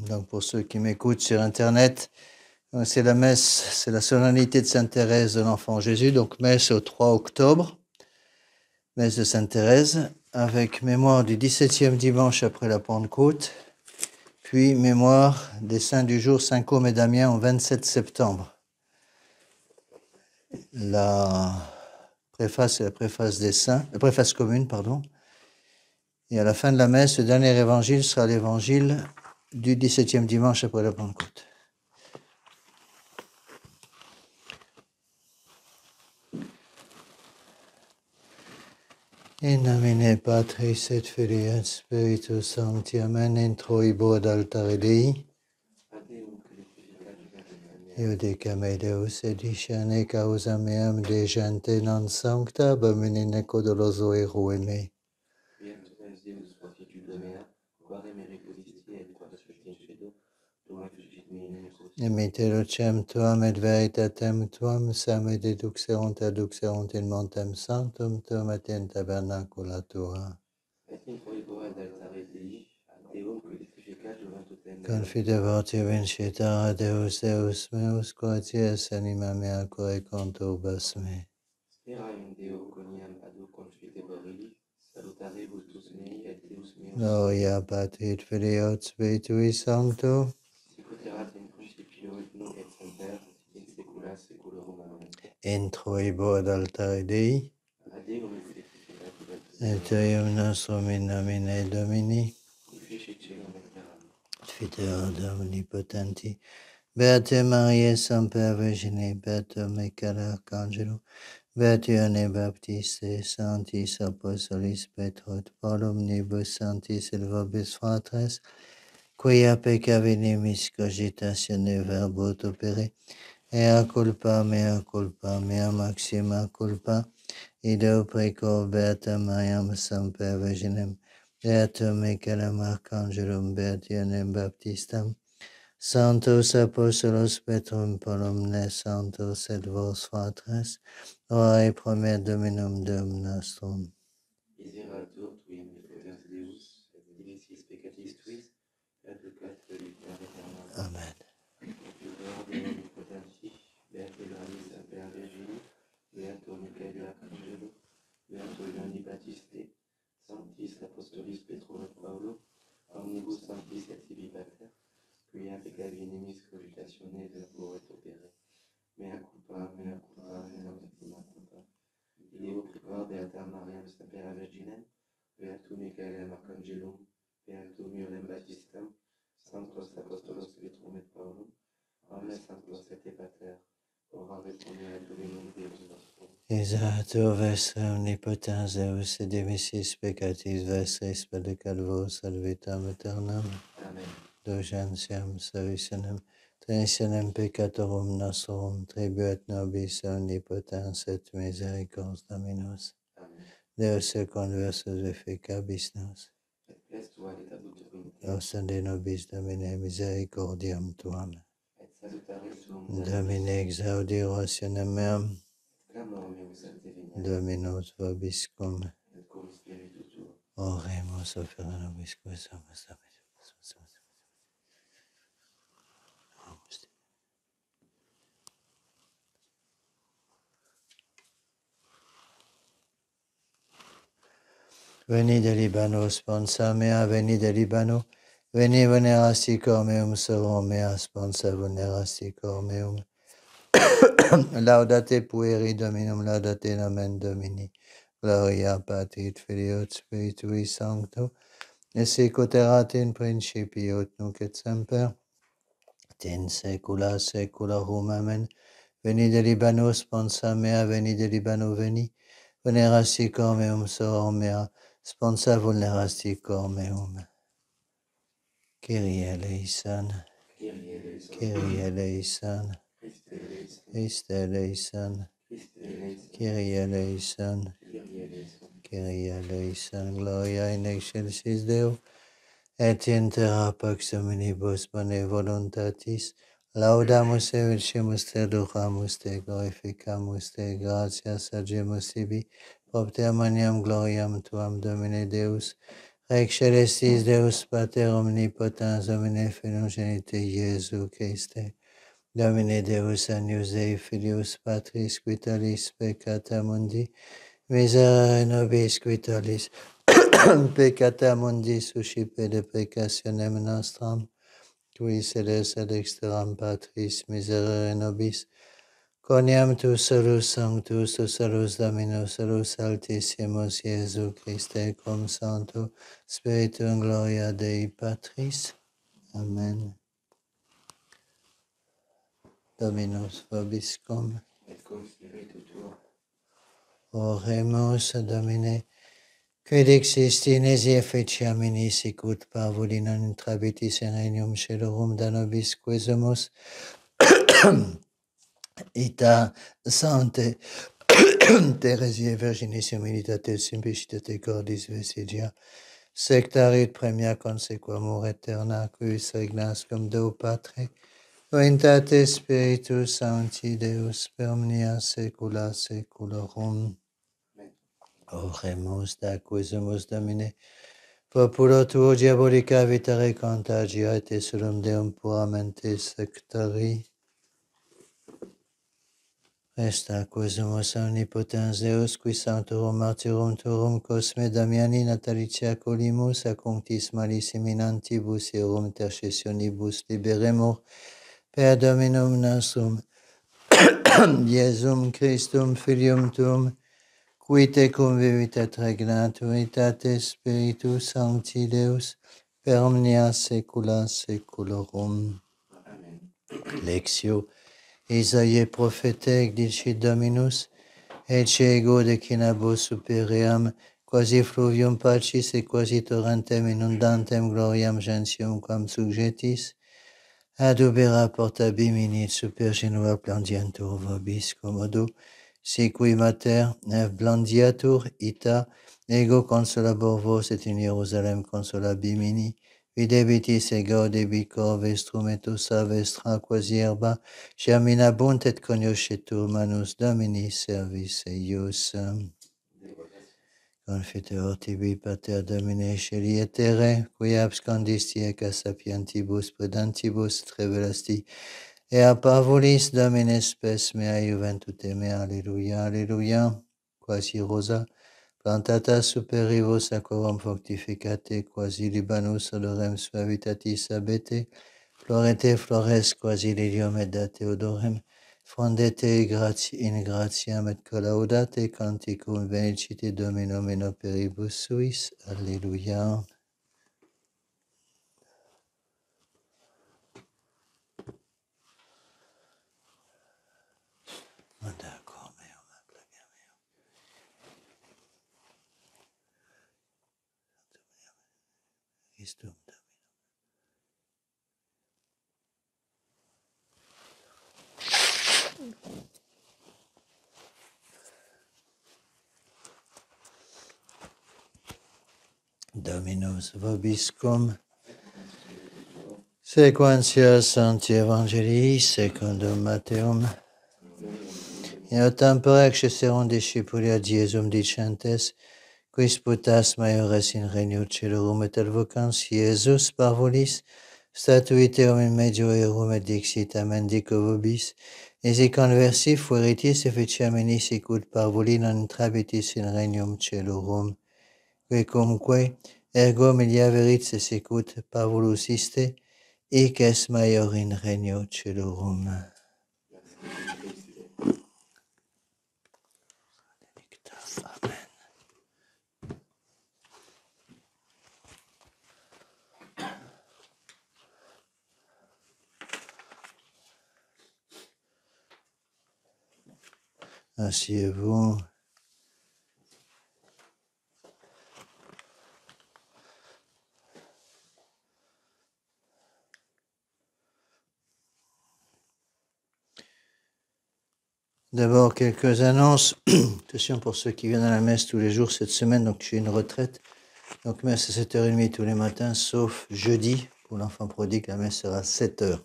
Donc pour ceux qui m'écoutent sur Internet, c'est la messe, c'est la solennité de Sainte Thérèse de l'Enfant Jésus, donc messe au 3 octobre, messe de Sainte Thérèse, avec mémoire du 17e dimanche après la Pentecôte, puis mémoire des saints du jour Saint-Côme et Damien au 27 septembre. La préface est la préface des saints, la préface commune, pardon. Et à la fin de la messe, le dernier évangile sera l'évangile du 17e dimanche après la Pentecôte. In nomine Patris et Filii et Spiritus Sancti, amen, intro ibo ad altare Dei. Iudicame Deus edicere causa meam de gente non sancta, abominine codoloso ero me. Imite lucem tuam et veritatem tuam, same deduxerunt adduxerunt in montem sanctum tuum et in tabernacula tua. Confidevoti vincita Deus, Deus meus, quaties anima mea quae contubas me. Gloria Patri et Filii et Spiritui Sancto. Intro ibo ad altare Dei. Et eium nostrum in nomine Domini. Fideor Omnipotenti. Beate Mariae Semper Virgine, Beatum Michael Arcangelo, Beatione Baptiste, Sanctis Apostolis Petro et Paul, omnibus Sanctis et vobis fratres, quia peccavinimis cogitatione verbo opere, mea culpa, mea maxima culpa, ideo preco Beata Mariam Semper Virginem, Beatum Michaelem Arcangelum, Beationem Baptistam, Sanctos Apostolos Petrum Paulum, Sanctos et vos fratres, ora pro me Dominum Deum nostrum. Miseratur tuim potens Deus, et divisis peccatis tuis, advocat velita aeternam. Amen. Fideor Deo omnipotenti, Beate Maria Semper Virgine, Beato Michael Arcangelo, Beato Ioanni Baptiste, Sanctis Apostolis Petro et Paulo, omnibus Sanctis et sibi Pater, quia peccavinimis cogitatione verbo et opere, mea culpa, mea maxima culpa. Ideo preco Beata Mariam Semper Virginem, Beatum Michaelem Arcangelum, Beatum Ioannem Baptistam, Sanctos Apostolos Petrum et Paulum, omnes sanctos et Pater, ora pro me Dominum Deus nostrum. Exato vestre omnipotens Deus, et dimissis peccatis vestris pedicat vos ad vitam aeternam. Amen. Dulgentiam servitionem, traditionem peccatorum nostrum, tribuet nobis omnipotens et misericords Dominus. Amen. Deus conversus efficabis nos. Et ples tua et abutum Nos de nobis Domine misericordiam tuam. et salutaris tuum Domine exaudi orationem meam, clamor meus ad te veniam, Dominus vobiscum. et cum spiritu tuo. Oremus ofera nobis quis amas Veni de Libano, sponsa mea, veni de Libano, veni venerasti cor meum, sorum mea, sponsa venerasti cor meum. Laudate pueri Dominum, laudate nomen Domini. Gloria Patri et Filii et Spiritui Sancto, et sicut erat in principio et nunc et semper, et in saecula saeculorum. Amen. Veni de Libano, sponsa mea, veni de Libano, veni. Venerasti cor meum, sorum mea, sponsa vulnerasti cor meum. Kyrie eleison, Kyrie eleison, Kyrie eleison, Christe eleison, Christe eleison, Christe eleison, Kyrie eleison, Kyrie eleison. Kyrie eleison. Gloria in excelsis Deo, et in terra pax omnibus bone voluntatis. Laudamus et vincemus te, adoramus te, glorificamus te, gratias agimus tibi, propter maniam gloriam tuam, Domine Deus, Rec celestis Deus Pater omnipotens Domine Filum genite Iesu Christe. Domine Deus agnus Dei Filius Patris quitalis peccata mundi, miserere nobis quitalis peccata mundi suscipe de preccationem nostram, qui sedes ad exteram Patris miserere nobis, coniam tu solus sanctus, tu solus Dominus, solus altissimus Iesu Christe, cum Sancto Spiritu in gloria Dei Patris. Amen. Dominus vobiscum. Et cum spiritu tuo. Oremus, Domine, quid existi nisi efficiamini sicut parvuli non intrabitis in regnum caelorum da nobis quesumus, ita sante Theresie Virginis humilitate simplicitate cordis vestigia, sectarit premia consequamur aeterna, quis regnas cum Deo Patre, Unitate Spiritus Sancti Deus per omnia saecula saeculorum. Oremus, da quesumus Domine, populo tuo diabolica vitare contagia et solum Deum puramente sectari. Resta quesumus omnipotens Deus, qui sanctorum martyrum turum Cosme Damiani Natalicia colimus, accunctis malis imminentibus eorum intercessionibus liberemur, per Dominum nostrum, Iesum Christum Filium Tuum, qui tecum vivitat regnat unitate Spiritus Sancti Deus, per omnia saecula saeculorum. Amen. Lectio Isaiae prophete dicit Dominus, ecce ego decinabo supeream, quasi fluvium pacis et quasi torrentem inundantem gloriam gentium quam subjetis, ad ubera porta biminit super genua blandiantur vobis commodo, siqui mater blandiatur ita, ego consolabor vos et in Hierusalem consola bimini, videbitis ego debicor vestrum et ossa vestra quasi herba, germinabunt et cognoscetur manus Domini servis eius. Confiteor tibi Pater Domine Sceli et Terre, qui abscondisti ec a sapientibus prudentibus revelasti, et a parvulis Domine spes mea juventute mea, alleluia, alleluia, quasi rosa, plantata super rivos aquarum fructificate, quasi Libanus odorem suavitatis abete, florete flores quasi lilium et date odorem, fondete in gratiam et collaudate canticum benedicite Dominum in operibus suis. Alleluia. D'accord, Christum. Dominus vobiscum, sequentia Sancti Evangelii secundum Matteum. In tempore accesserunt discipulia Iesum dicentes, quis putas maiores in regno caelorum et advocans Iesus parvulis, statuiteum in medio erum et dixit amen dico vobis, nisi conversi fueritis efficiamini sicut parvuli non intrabitis in regnum caelorum, quicumque ergo milia verit se sicut parvulus iste, hic es maior in regno caelorum. Amen. Asseyez-vous. D'abord, quelques annonces. Attention pour ceux qui viennent à la messe tous les jours cette semaine. Donc, j'ai une retraite. Donc, messe à 7h30 tous les matins, sauf jeudi. Pour l'enfant prodigue, la messe sera à 7h.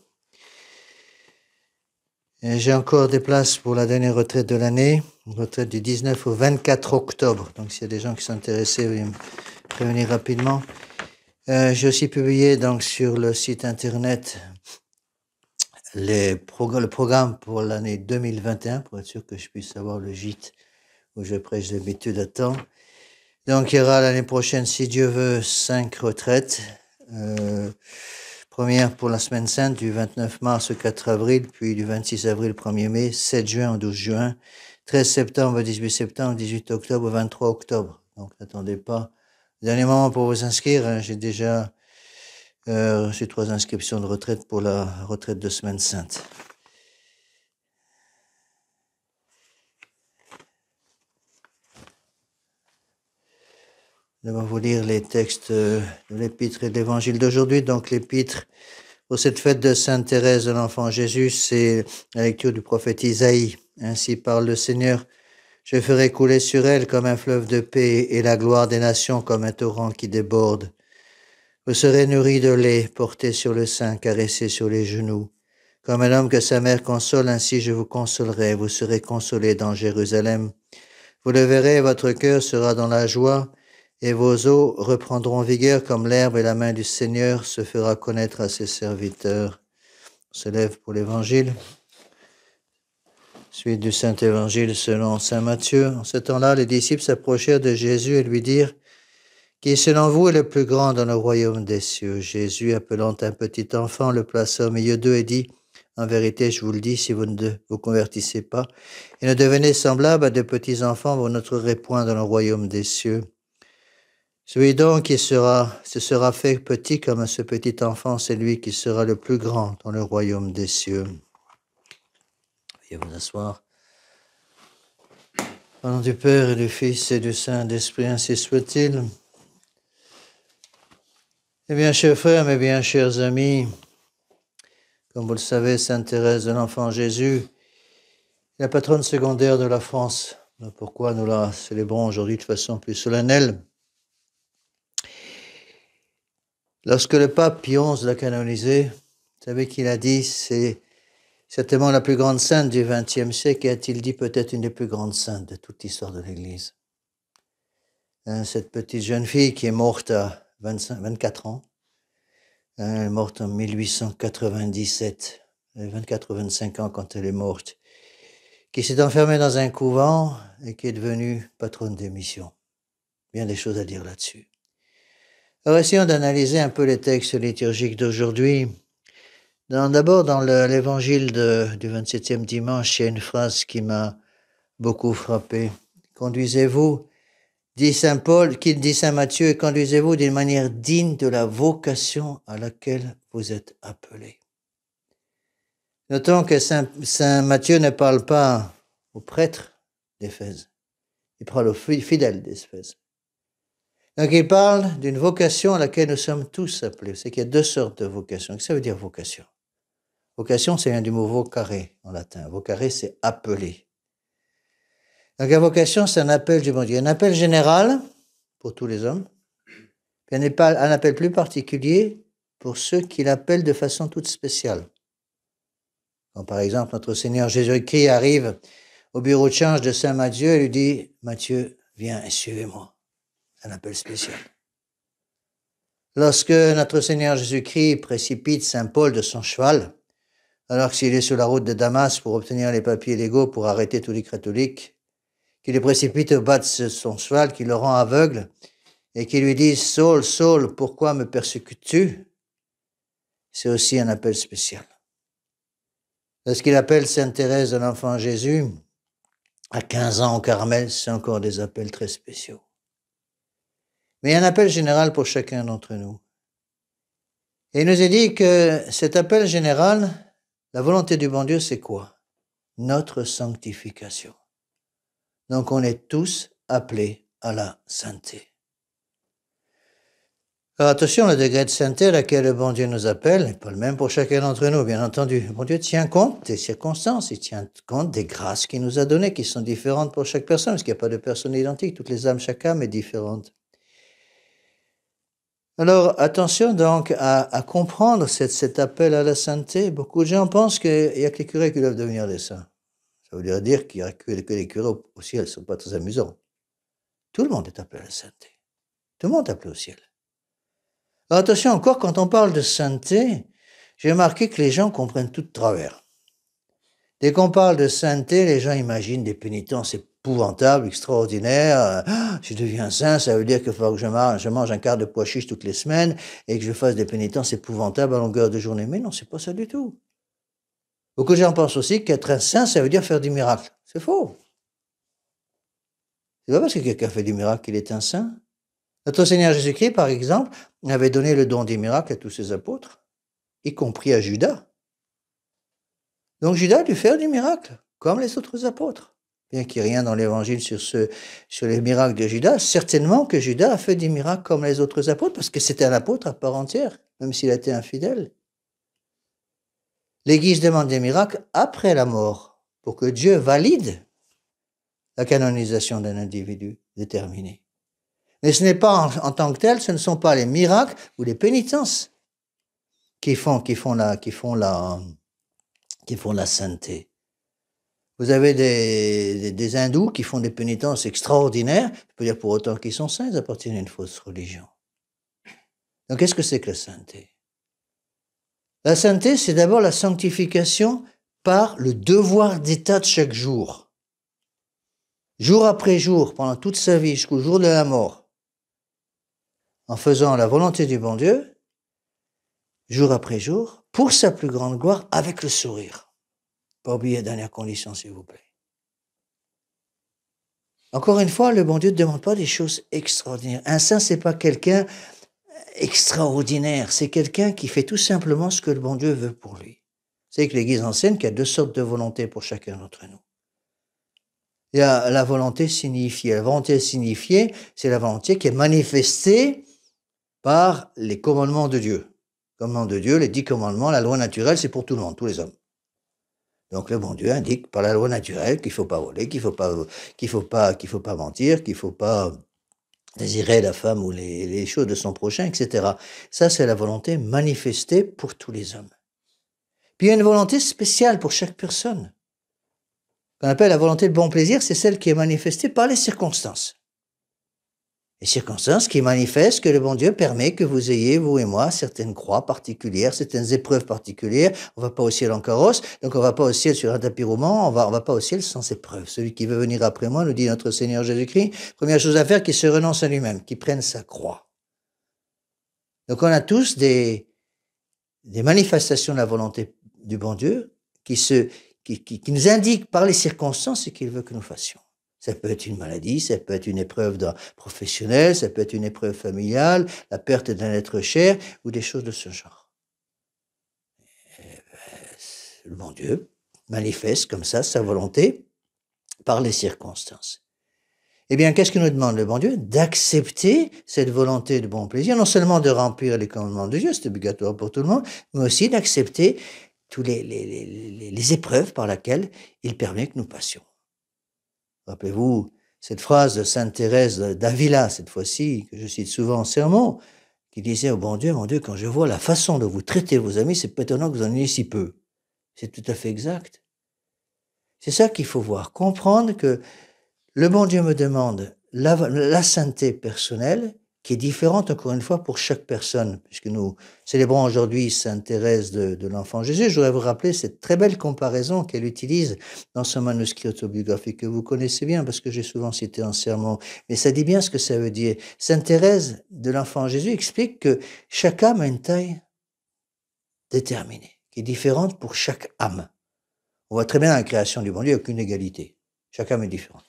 Et j'ai encore des places pour la dernière retraite de l'année. Une retraite du 19 au 24 octobre. Donc, s'il y a des gens qui sont intéressés, prévenir rapidement. J'ai aussi publié donc sur le site internet le programme pour l'année 2021 pour être sûr que je puisse avoir le gîte où je prêche d'habitude à temps. Donc il y aura l'année prochaine, si Dieu veut, 5 retraites. Première pour la semaine sainte du 29 mars au 4 avril, puis du 26 avril au 1er mai, 7 juin au 12 juin, 13 septembre au 18 septembre, 18 octobre au 23 octobre. Donc n'attendez pas. Dernier moment pour vous inscrire, hein, j'ai déjà reçu 3 inscriptions de retraite pour la retraite de semaine sainte. Je vais vous lire les textes de l'épître et de l'évangile d'aujourd'hui. Donc l'épître pour cette fête de Sainte Thérèse de l'Enfant Jésus, c'est la lecture du prophète Isaïe. Ainsi parle le Seigneur. Je ferai couler sur elle comme un fleuve de paix et la gloire des nations comme un torrent qui déborde. Vous serez nourris de lait, portés sur le sein, caressés sur les genoux. Comme un homme que sa mère console, ainsi je vous consolerai. Vous serez consolés dans Jérusalem. Vous le verrez, votre cœur sera dans la joie, et vos os reprendront vigueur comme l'herbe, et la main du Seigneur se fera connaître à ses serviteurs. On se lève pour l'Évangile. Suite du Saint-Évangile selon saint Matthieu. En ce temps-là, les disciples s'approchèrent de Jésus et lui dirent « Qui, selon vous, est le plus grand dans le royaume des cieux ?» Jésus, appelant un petit enfant, le plaça au milieu d'eux et dit « En vérité, je vous le dis, si vous ne vous convertissez pas et ne devenez semblables à de petits enfants, vous n'entrerez point dans le royaume des cieux. Celui donc qui se sera fait petit comme ce petit enfant, c'est lui qui sera le plus grand dans le royaume des cieux. » Veuillez vous asseoir. Au nom du Père et du Fils et du Saint-Esprit, ainsi soit-il. Eh bien, chers frères, mes bien chers amis, comme vous le savez, Sainte Thérèse de l'Enfant Jésus est la patronne secondaire de la France. Pourquoi nous la célébrons aujourd'hui de façon plus solennelle? Lorsque le pape Pie XI l'a canonisée, vous savez qu'il a dit c'est certainement la plus grande sainte du XXe siècle, et a-t-il dit peut-être une des plus grandes saintes de toute l'histoire de l'Église. Cette petite jeune fille qui est morte à 24 ans, elle est morte en 1897, elle avait 24 ou 25 ans quand elle est morte, qui s'est enfermée dans un couvent et qui est devenue patronne des missions. Bien des choses à dire là-dessus. Alors essayons d'analyser un peu les textes liturgiques d'aujourd'hui. D'abord, dans l'évangile du 27e dimanche, il y a une phrase qui m'a beaucoup frappé. Conduisez-vous, dit Saint Paul, qui dit Saint Matthieu, et conduisez-vous d'une manière digne de la vocation à laquelle vous êtes appelés. Notons que Saint Matthieu ne parle pas aux prêtres d'Éphèse, il parle aux fidèles d'Éphèse. Donc il parle d'une vocation à laquelle nous sommes tous appelés. C'est qu'il y a 2 sortes de vocations. Qu'est-ce que ça veut dire vocation? Vocation, c'est un du mot vocare en latin. Vocare, c'est appeler. Donc la vocation, c'est un appel du bon Dieu. Un appel général pour tous les hommes, puis un appel plus particulier pour ceux qui l'appellent de façon toute spéciale. Comme par exemple, notre Seigneur Jésus-Christ arrive au bureau de change de Saint Matthieu et lui dit « Matthieu, viens et suivez-moi ». Un appel spécial. Lorsque notre Seigneur Jésus-Christ précipite Saint Paul de son cheval, alors qu'il est sur la route de Damas pour obtenir les papiers légaux pour arrêter tous les catholiques, qu'il le précipite au bas de son cheval, qui le rend aveugle, et qui lui dit « Saul, Saul, pourquoi me persécutes-tu » C'est aussi un appel spécial. Lorsqu'il appelle Sainte Thérèse de l'Enfant Jésus, à 15 ans au Carmel, c'est encore des appels très spéciaux. Mais il y a un appel général pour chacun d'entre nous. Et il nous est dit que cet appel général, la volonté du bon Dieu, c'est quoi? Notre sanctification. Donc on est tous appelés à la sainteté. Alors attention, le degré de sainteté à laquelle le bon Dieu nous appelle n'est pas le même pour chacun d'entre nous, bien entendu. Le bon Dieu tient compte des circonstances, il tient compte des grâces qu'il nous a données, qui sont différentes pour chaque personne, parce qu'il n'y a pas de personne identique, toutes les âmes, chaque âme est différente. Alors, attention donc à comprendre cet appel à la sainteté. Beaucoup de gens pensent qu'il n'y a que les curés qui doivent devenir des saints. Ça veut dire qu'il n'y a que les curés au ciel, elles ne sont pas très amusants. Tout le monde est appelé à la sainteté. Tout le monde est appelé au ciel. Alors attention encore, quand on parle de sainteté, j'ai remarqué que les gens comprennent tout de travers. Dès qu'on parle de sainteté, les gens imaginent des pénitences épouvantables, extraordinaires. Je deviens saint, ça veut dire qu'il faut que je mange un quart de pois chiche toutes les semaines et que je fasse des pénitences épouvantables à longueur de journée. Mais non, c'est pas ça du tout. Beaucoup de gens pensent aussi qu'être un saint, ça veut dire faire du miracle. C'est faux. C'est pas parce que quelqu'un fait du miracle qu'il est un saint. Notre Seigneur Jésus-Christ, par exemple, avait donné le don des miracles à tous ses apôtres, y compris à Judas. Donc Judas a dû faire des miracles, comme les autres apôtres. Bien qu'il n'y ait rien dans l'évangile sur les miracles de Judas, certainement que Judas a fait des miracles comme les autres apôtres, parce que c'était un apôtre à part entière, même s'il était infidèle. L'Église demande des miracles après la mort, pour que Dieu valide la canonisation d'un individu déterminé. Mais ce n'est pas en tant que tel, ce ne sont pas les miracles ou les pénitences qui font la sainteté. Vous avez des hindous qui font des pénitences extraordinaires, je peux dire pour autant qu'ils sont saints, ils appartiennent à une fausse religion. Donc qu'est-ce que c'est que la sainteté? La sainteté, c'est d'abord la sanctification par le devoir d'état de chaque jour. Jour après jour, pendant toute sa vie, jusqu'au jour de la mort, en faisant la volonté du bon Dieu, jour après jour, pour sa plus grande gloire, avec le sourire. Pas oublier la dernière condition, s'il vous plaît. Encore une fois, le bon Dieu ne demande pas des choses extraordinaires. Un saint, c'est pas quelqu'un extraordinaire, c'est quelqu'un qui fait tout simplement ce que le bon Dieu veut pour lui. Vous savez que l'Église enseigne qu'il y a deux sortes de volontés pour chacun d'entre nous. Il y a la volonté signifiée. La volonté signifiée, c'est la volonté qui est manifestée par les commandements de Dieu. Commandements de Dieu, les 10 commandements, la loi naturelle, c'est pour tout le monde, tous les hommes. Donc le bon Dieu indique par la loi naturelle qu'il faut pas voler, qu'il faut pas mentir, qu'il faut pas désirer la femme ou les choses de son prochain, etc. Ça, c'est la volonté manifestée pour tous les hommes. Puis il y a une volonté spéciale pour chaque personne. Qu'on appelle la volonté de bon plaisir, c'est celle qui est manifestée par les circonstances. Les circonstances qui manifestent que le bon Dieu permet que vous ayez, vous et moi, certaines croix particulières, certaines épreuves particulières. On va pas au ciel en carrosse, donc on va pas au ciel sur un tapis roulant, on va pas au ciel sans épreuve. Celui qui veut venir après moi, nous dit notre Seigneur Jésus-Christ, première chose à faire, qu'il se renonce à lui-même, qu'il prenne sa croix. Donc on a tous des manifestations de la volonté du bon Dieu qui nous indiquent par les circonstances ce qu'il veut que nous fassions. Ça peut être une maladie, ça peut être une épreuve professionnelle, ça peut être une épreuve familiale, la perte d'un être cher, ou des choses de ce genre. Le bon Dieu manifeste comme ça sa volonté par les circonstances. Eh bien, qu'est-ce que nous demande le bon Dieu? D'accepter cette volonté de bon plaisir, non seulement de remplir les commandements de Dieu, c'est obligatoire pour tout le monde, mais aussi d'accepter toutes les épreuves par lesquelles il permet que nous passions. Rappelez-vous cette phrase de Sainte Thérèse d'Avila, cette fois-ci, que je cite souvent en sermon, qui disait au bon Dieu, quand je vois la façon dont vous traitez vos amis, c'est pas étonnant que vous en ayez si peu. C'est tout à fait exact. C'est ça qu'il faut voir, comprendre que le bon Dieu me demande la sainteté personnelle, qui est différente, encore une fois, pour chaque personne. Puisque nous célébrons aujourd'hui Sainte Thérèse de l'Enfant Jésus, je voudrais vous rappeler cette très belle comparaison qu'elle utilise dans son manuscrit autobiographique, que vous connaissez bien, parce que j'ai souvent cité en sermon. Mais ça dit bien ce que ça veut dire. Sainte Thérèse de l'Enfant Jésus explique que chaque âme a une taille déterminée, qui est différente pour chaque âme. On voit très bien dans la création du bon Dieu, il n'y a aucune égalité. Chaque âme est différente.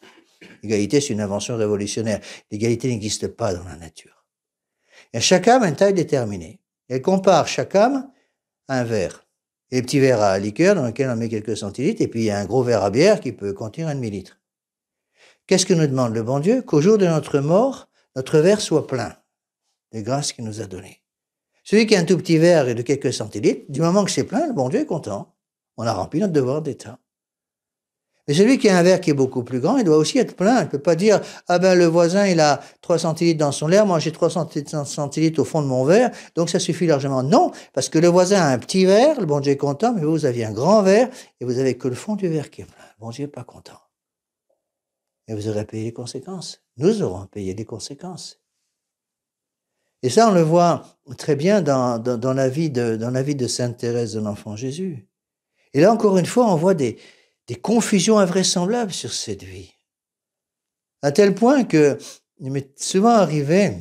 L'égalité, c'est une invention révolutionnaire. L'égalité n'existe pas dans la nature. Et chaque âme a une taille déterminée. Elle compare chaque âme à un verre. Et les petits verres à liqueur dans lequel on met quelques centilitres, et puis il y a un gros verre à bière qui peut contenir 1 demi-litre. Qu'est-ce que nous demande le bon Dieu? Qu'au jour de notre mort, notre verre soit plein des grâces qu'il nous a données. Celui qui a un tout petit verre et de quelques centilitres, du moment que c'est plein, le bon Dieu est content. On a rempli notre devoir d'état. Mais celui qui a un verre qui est beaucoup plus grand, il doit aussi être plein. Il ne peut pas dire, le voisin, il a 3 centilitres dans son verre, moi j'ai 3 centilitres au fond de mon verre, donc ça suffit largement. Non, parce que le voisin a un petit verre, le bon Dieu est content, mais vous aviez un grand verre, et vous avez que le fond du verre qui est plein. Le bon Dieu n'est pas content. Et vous aurez payé les conséquences. Nous aurons payé les conséquences. Et ça, on le voit très bien dans la vie de Sainte Thérèse de l'Enfant Jésus. Et là, encore une fois, on voit des confusions invraisemblables sur cette vie. À tel point que il m'est souvent arrivé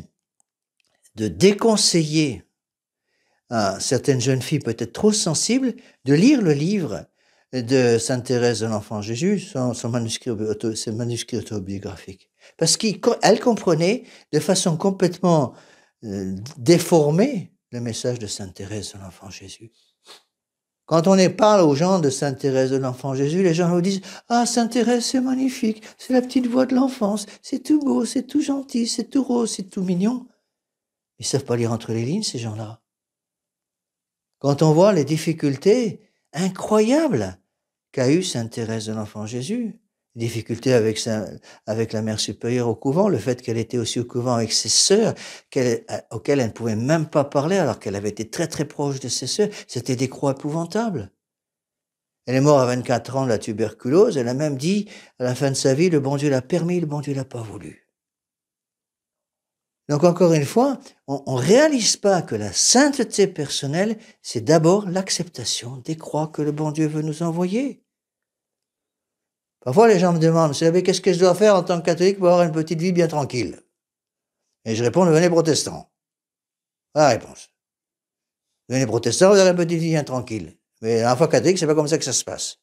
de déconseiller à certaines jeunes filles peut-être trop sensibles de lire le livre de Sainte Thérèse de l'Enfant Jésus, son manuscrit autobiographique. Parce qu'elle comprenait de façon complètement déformée le message de Sainte Thérèse de l'Enfant Jésus. Quand on parle aux gens de Sainte Thérèse de l'Enfant Jésus, les gens nous disent « Ah, Sainte Thérèse, c'est magnifique, c'est la petite voix de l'enfance, c'est tout beau, c'est tout gentil, c'est tout rose, c'est tout mignon. » Ils ne savent pas lire entre les lignes, ces gens-là. Quand on voit les difficultés incroyables qu'a eu Sainte Thérèse de l'Enfant Jésus, les difficultés avec la mère supérieure au couvent, le fait qu'elle était aussi au couvent avec ses sœurs, auxquelles elle ne pouvait même pas parler alors qu'elle avait été très très proche de ses sœurs, c'était des croix épouvantables. Elle est morte à 24 ans de la tuberculose, elle a même dit à la fin de sa vie, le bon Dieu l'a permis, le bon Dieu l'a pas voulu. Donc encore une fois, on réalise pas que la sainteté personnelle, c'est d'abord l'acceptation des croix que le bon Dieu veut nous envoyer. Parfois les gens me demandent, vous savez, qu'est-ce que je dois faire en tant que catholique pour avoir une petite vie bien tranquille? Et je réponds, devenez protestant. Voilà la réponse. Devenez protestant, vous aurez une petite vie bien tranquille. Mais à la fois catholique, c'est pas comme ça que ça se passe.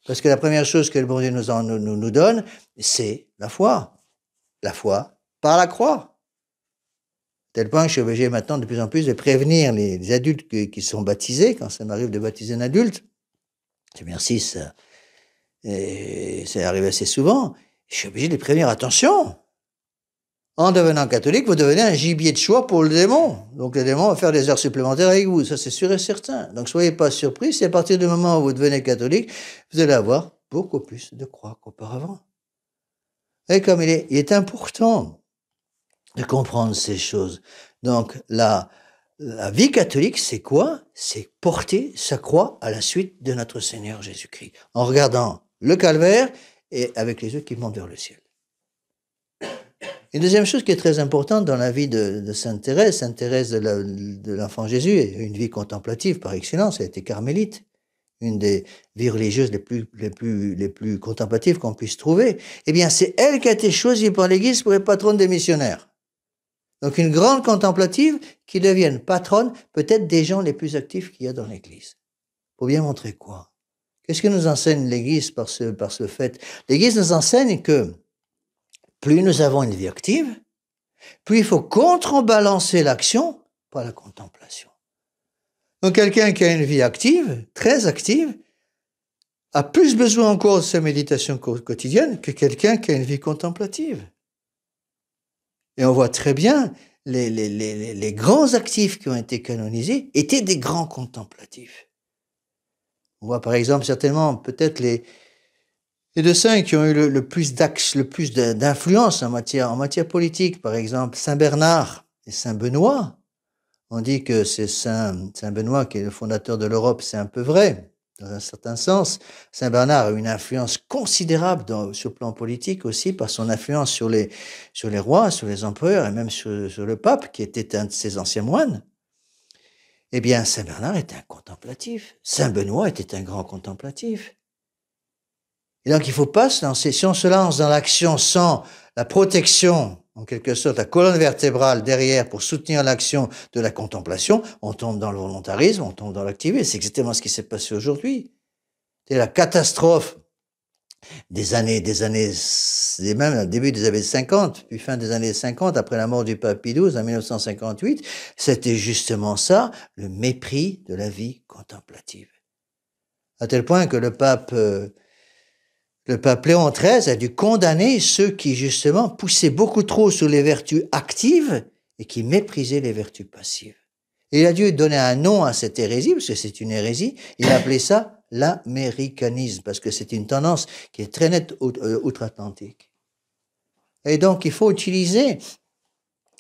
Parce que la première chose que le bon Dieu nous donne, c'est la foi. La foi par la croix. Tel point que je suis obligé maintenant de plus en plus de prévenir les adultes qui sont baptisés, quand ça m'arrive de baptiser un adulte. Merci, ça arrive assez souvent. Je suis obligé de les prévenir, attention, en devenant catholique, vous devenez un gibier de choix pour le démon. Donc le démon va faire des heures supplémentaires avec vous, ça c'est sûr et certain. Donc soyez pas surpris si à partir du moment où vous devenez catholique, vous allez avoir beaucoup plus de croix qu'auparavant. Et comme il est important de comprendre ces choses. Donc, la vie catholique, c'est quoi? C'est porter sa croix à la suite de notre Seigneur Jésus-Christ, en regardant le calvaire et avec les yeux qui montent vers le ciel. Une deuxième chose qui est très importante dans la vie de Sainte Thérèse de l'Enfant Jésus, une vie contemplative par excellence, elle était carmélite, une des vies religieuses les plus contemplatives qu'on puisse trouver. Eh bien, c'est elle qui a été choisie par l'Église pour être patronne des missionnaires. Donc une grande contemplative qui devienne patronne peut-être des gens les plus actifs qu'il y a dans l'Église. Pour bien montrer quoi? Qu'est-ce que nous enseigne l'Église par ce fait? L'Église nous enseigne que plus nous avons une vie active, plus il faut contrebalancer l'action par la contemplation. Donc quelqu'un qui a une vie active, très active, a plus besoin encore de sa méditation quotidienne que quelqu'un qui a une vie contemplative. Et on voit très bien, les grands actifs qui ont été canonisés étaient des grands contemplatifs. On voit par exemple certainement peut-être les deux saints qui ont eu le plus d'influence en matière politique, par exemple Saint Bernard et Saint Benoît. On dit que c'est Saint Benoît qui est le fondateur de l'Europe, c'est un peu vrai. Dans un certain sens, Saint Bernard a eu une influence considérable sur le plan politique aussi, par son influence sur les rois, sur les empereurs et même sur le pape, qui était un de ses anciens moines. Eh bien, Saint Bernard était un contemplatif. Saint Benoît était un grand contemplatif. Et donc, il ne faut pas se lancer. Si on se lance dans l'action sans la protection, en quelque sorte, la colonne vertébrale derrière pour soutenir l'action de la contemplation, on tombe dans le volontarisme, on tombe dans l'activisme. C'est exactement ce qui s'est passé aujourd'hui. C'est la catastrophe même début des années 50, puis fin des années 50, après la mort du pape Pie XII en 1958, c'était justement ça, le mépris de la vie contemplative. À tel point que le pape Léon XIII a dû condamner ceux qui, justement, poussaient beaucoup trop sur les vertus actives et qui méprisaient les vertus passives. Et il a dû donner un nom à cette hérésie, parce que c'est une hérésie. Il a appelé ça l'américanisme, parce que c'est une tendance qui est très nette outre-Atlantique. Et donc, il faut utiliser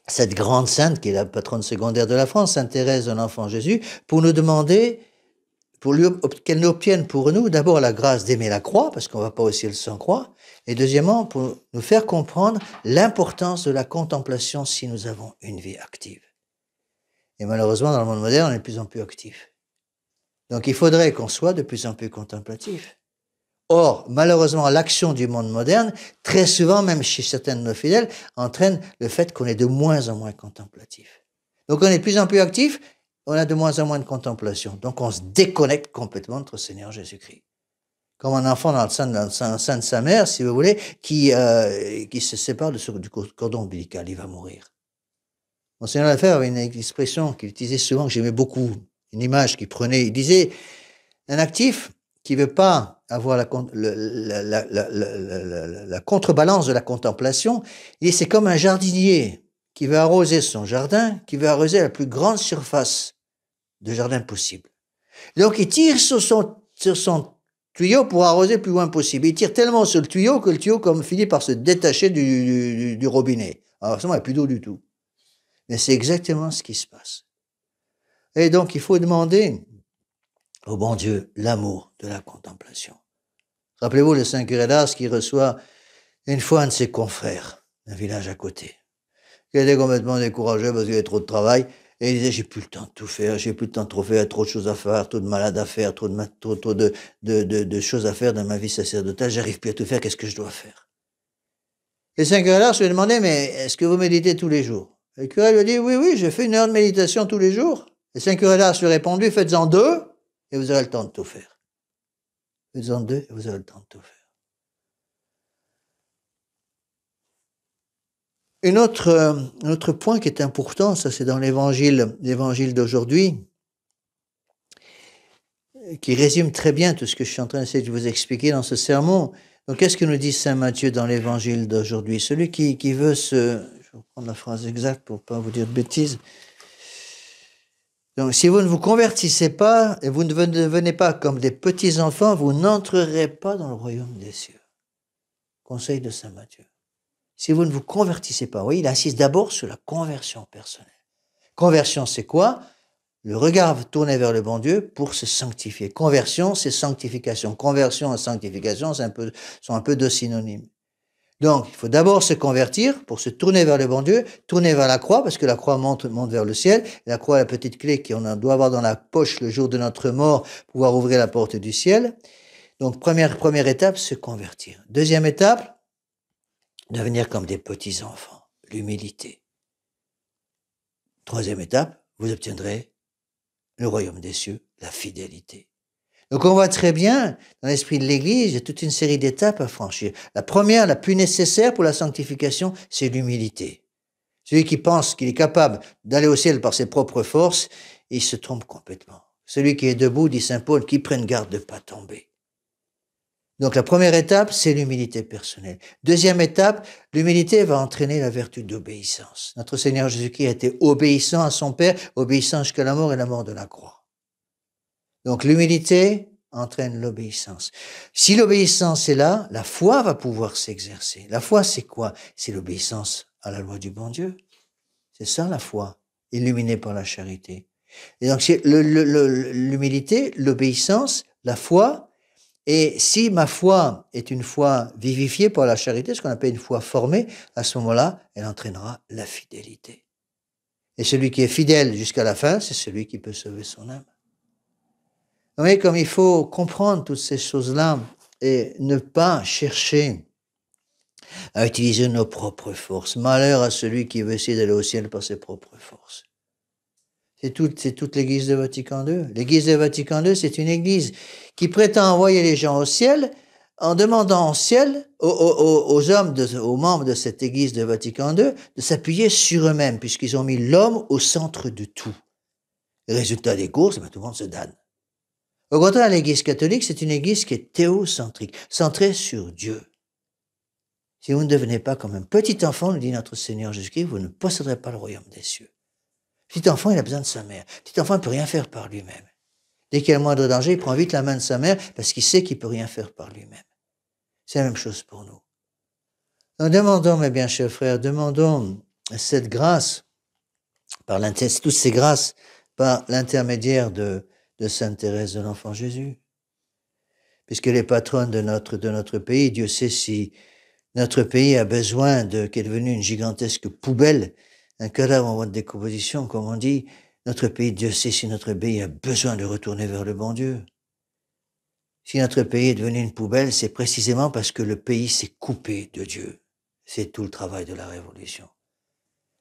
cette grande sainte, qui est la patronne secondaire de la France, Sainte Thérèse de l'Enfant Jésus, pour nous demander qu'elle nous obtienne pour nous d'abord la grâce d'aimer la croix, parce qu'on ne va pas au ciel sans croix, et deuxièmement, pour nous faire comprendre l'importance de la contemplation si nous avons une vie active. Et malheureusement, dans le monde moderne, on est de plus en plus actif. Donc, il faudrait qu'on soit de plus en plus contemplatif. Or, malheureusement, l'action du monde moderne, très souvent, même chez certains de nos fidèles, entraîne le fait qu'on est de moins en moins contemplatif. Donc, on est de plus en plus actif, on a de moins en moins de contemplation. Donc, on se déconnecte complètement de notre Seigneur Jésus-Christ. Comme un enfant dans le sein de sa mère, si vous voulez, qui se sépare du cordon ombilical, il va mourir. Monseigneur Lefebvre avait une expression qu'il utilisait souvent, que j'aimais beaucoup, une image qu'il prenait. Il disait, un actif qui veut pas avoir la contrebalance de la contemplation, c'est comme un jardinier qui veut arroser son jardin, qui veut arroser la plus grande surface de jardin possible. Donc, il tire sur son tuyau pour arroser le plus loin possible. Il tire tellement sur le tuyau que le tuyau finit par se détacher du robinet. Alors, il n'y a plus d'eau du tout. Mais c'est exactement ce qui se passe. Et donc, il faut demander au bon Dieu l'amour de la contemplation. Rappelez-vous le Saint curé d'Ars qui reçoit une fois un de ses confrères d'un village à côté, qui était complètement découragé parce qu'il y avait trop de travail, et il disait, j'ai plus le temps de tout faire, j'ai plus le temps de trop faire, trop de choses à faire, trop de malades à faire, trop de choses à faire dans ma vie sacerdotale, j'arrive plus à tout faire, qu'est-ce que je dois faire? Et le Saint curé d'Ars lui a demandé, mais est-ce que vous méditez tous les jours? Et le curé lui a dit, oui, je fais 1 heure de méditation tous les jours. Et le Saint curé d'Ars lui a répondu, faites-en 2, et vous aurez le temps de tout faire. Faites-en 2, et vous aurez le temps de tout faire. Un autre point qui est important, ça c'est dans l'évangile d'aujourd'hui, qui résume très bien tout ce que je suis en train d'essayer de vous expliquer dans ce sermon. Donc, qu'est-ce que nous dit Saint Matthieu dans l'évangile d'aujourd'hui? Celui qui veut je vais prendre la phrase exacte pour ne pas vous dire de bêtises. Donc, si vous ne vous convertissez pas, et vous ne devenez pas comme des petits enfants, vous n'entrerez pas dans le royaume des cieux. Conseil de Saint Matthieu. Si vous ne vous convertissez pas, oui, il insiste d'abord sur la conversion personnelle. Conversion, c'est quoi? Le regard tourné vers le bon Dieu pour se sanctifier. Conversion, c'est sanctification. Conversion et sanctification sont un peu deux synonymes. Donc, il faut d'abord se convertir pour se tourner vers le bon Dieu, tourner vers la croix, parce que la croix monte vers le ciel. La croix est la petite clé qu'on doit avoir dans la poche le jour de notre mort pour pouvoir ouvrir la porte du ciel. Donc, première étape, se convertir. Deuxième étape, devenir comme des petits-enfants, l'humilité. Troisième étape, vous obtiendrez le royaume des cieux, la fidélité. Donc on voit très bien, dans l'esprit de l'Église, il y a toute une série d'étapes à franchir. La première, la plus nécessaire pour la sanctification, c'est l'humilité. Celui qui pense qu'il est capable d'aller au ciel par ses propres forces, il se trompe complètement. Celui qui est debout, dit saint Paul, qui prenne garde de ne pas tomber. Donc la première étape, c'est l'humilité personnelle. Deuxième étape, l'humilité va entraîner la vertu d'obéissance. Notre Seigneur Jésus-Christ a été obéissant à son Père, obéissant jusqu'à la mort et la mort de la croix. Donc l'humilité entraîne l'obéissance. Si l'obéissance est là, la foi va pouvoir s'exercer. La foi, c'est quoi? C'est l'obéissance à la loi du bon Dieu. C'est ça la foi, illuminée par la charité. Et donc c'est l'humilité, l'obéissance, la foi. Et si ma foi est une foi vivifiée par la charité, ce qu'on appelle une foi formée, à ce moment-là, elle entraînera la fidélité. Et celui qui est fidèle jusqu'à la fin, c'est celui qui peut sauver son âme. Vous voyez, comme il faut comprendre toutes ces choses-là et ne pas chercher à utiliser nos propres forces. Malheur à celui qui veut essayer d'aller au ciel par ses propres forces. C'est toute l'église de Vatican II. L'église de Vatican II, c'est une église qui prétend envoyer les gens au ciel en demandant au ciel, aux membres de cette église de Vatican II, de s'appuyer sur eux-mêmes, puisqu'ils ont mis l'homme au centre de tout. Le résultat des courses, tout le monde se damne. Au contraire, l'église catholique, c'est une église qui est théocentrique, centrée sur Dieu. Si vous ne devenez pas comme un petit enfant, nous dit notre Seigneur Jésus-Christ, vous ne posséderez pas le royaume des cieux. Petit enfant, il a besoin de sa mère. Petit enfant ne peut rien faire par lui-même. Dès qu'il y a le moindre danger, il prend vite la main de sa mère parce qu'il sait qu'il ne peut rien faire par lui-même. C'est la même chose pour nous. Donc demandons, mes bien chers frères, demandons cette grâce, toutes ces grâces, par l'intermédiaire de Sainte Thérèse de l'Enfant Jésus. Puisque les patronnes de notre pays, Dieu sait si notre pays a besoin qui est devenu une gigantesque poubelle, un cadavre en voie de décomposition, comme on dit, Notre pays, Dieu sait si notre pays a besoin de retourner vers le bon Dieu. Si notre pays est devenu une poubelle, c'est précisément parce que le pays s'est coupé de Dieu. C'est tout le travail de la Révolution.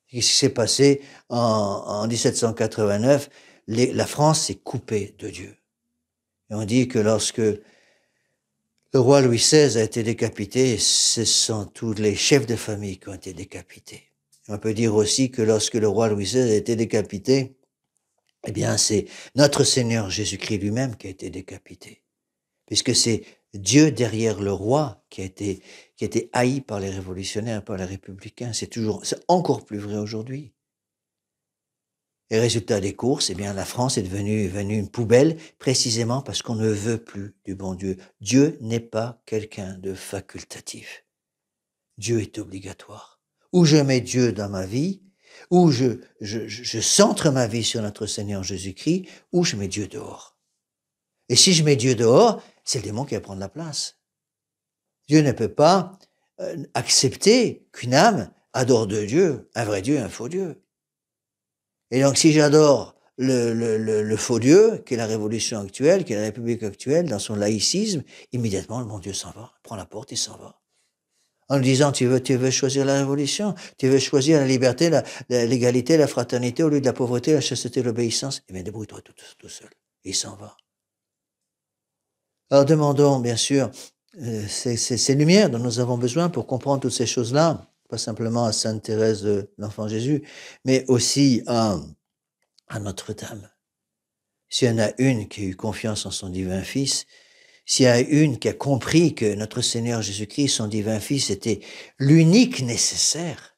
Ce qui s'est passé en 1789, la France s'est coupée de Dieu. Et on dit que lorsque le roi Louis XVI a été décapité, ce sont tous les chefs de famille qui ont été décapités. Et on peut dire aussi que lorsque le roi Louis XVI a été décapité, eh bien, c'est notre Seigneur Jésus-Christ lui-même qui a été décapité. Puisque c'est Dieu derrière le roi qui a été haï par les révolutionnaires, par les républicains. C'est encore plus vrai aujourd'hui. Et résultat des courses, eh bien, la France est devenue une poubelle précisément parce qu'on ne veut plus du bon Dieu. Dieu n'est pas quelqu'un de facultatif. Dieu est obligatoire. Ou je mets Dieu dans ma vie, ou je centre ma vie sur notre Seigneur Jésus-Christ, ou je mets Dieu dehors. Et si je mets Dieu dehors, c'est le démon qui va prendre la place. Dieu ne peut pas accepter qu'une âme adore deux dieux, un vrai Dieu et un faux Dieu. Et donc si j'adore le faux Dieu, qui est la révolution actuelle, qui est la République actuelle, dans son laïcisme, immédiatement le bon Dieu s'en va, prend la porte et s'en va. En lui disant, tu veux choisir la révolution, tu veux choisir la liberté, l'égalité, la fraternité, au lieu de la pauvreté, la chasteté, l'obéissance, eh bien débrouille-toi tout seul. Et il s'en va. Alors demandons, bien sûr, ces lumières dont nous avons besoin pour comprendre toutes ces choses-là, pas simplement à Sainte Thérèse de l'Enfant Jésus, mais aussi à Notre-Dame. S'il y en a une qui a eu confiance en son divin Fils, s'il y a une qui a compris que notre Seigneur Jésus-Christ, son divin Fils, était l'unique nécessaire,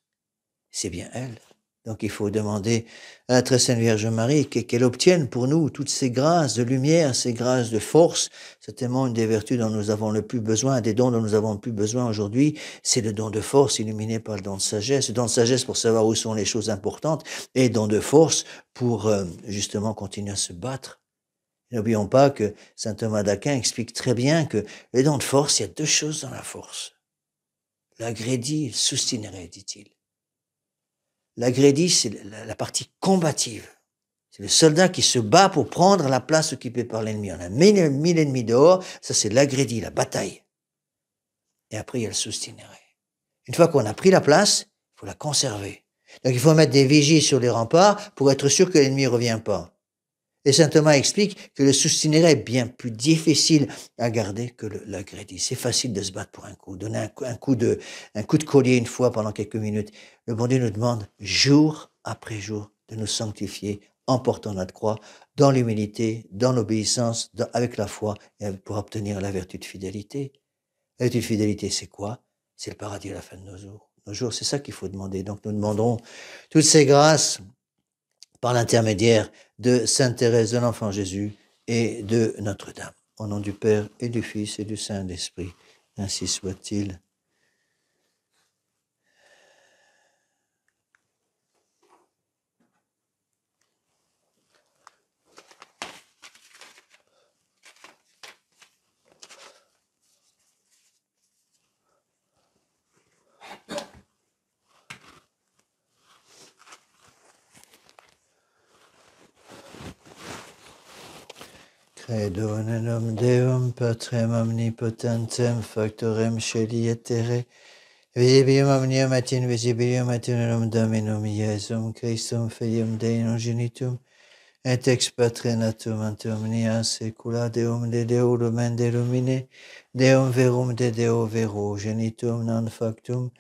c'est bien elle. Donc il faut demander à la très sainte Vierge Marie qu'elle obtienne pour nous toutes ces grâces de lumière, ces grâces de force. C'est tellement une des vertus dont nous avons le plus besoin, des dons dont nous avons le plus besoin aujourd'hui, c'est le don de force illuminé par le don de sagesse. Le don de sagesse pour savoir où sont les choses importantes et le don de force pour justement continuer à se battre. N'oublions pas que saint Thomas d'Aquin explique très bien que le don de force, il y a deux choses dans la force. L'agrédit et le soutinerait, dit-il. L'agrédit, c'est la partie combative. C'est le soldat qui se bat pour prendre la place occupée par l'ennemi. On a mis l'ennemi dehors, ça c'est l'agrédit, la bataille. Et après, il y a le soutinerait. Une fois qu'on a pris la place, il faut la conserver. Donc il faut mettre des vigies sur les remparts pour être sûr que l'ennemi ne revient pas. Et saint Thomas explique que le soutinerait est bien plus difficile à garder que l'agrédit. C'est facile de se battre pour un coup, donner un coup de collier une fois pendant quelques minutes. Le bon Dieu nous demande jour après jour de nous sanctifier en portant notre croix, dans l'humilité, dans l'obéissance, avec la foi, et pour obtenir la vertu de fidélité. La vertu de fidélité, c'est quoi? C'est le paradis à la fin de nos jours. Nos jours, c'est ça qu'il faut demander. Donc nous demanderons toutes ces grâces par l'intermédiaire de Sainte Thérèse de l'Enfant Jésus et de Notre-Dame. Au nom du Père et du Fils et du Saint-Esprit, ainsi soit-il. Credo in Deum Patrem omnipotentem factorem celi et terre, visibilium omnium et invisibilium et in nomine Dominum Iesum Christum Filium Dei unigenitum, et ex Patre natum ante omnia saecula Deum de Deo lumen de lumine, Deum verum de Deo vero, genitum non factum,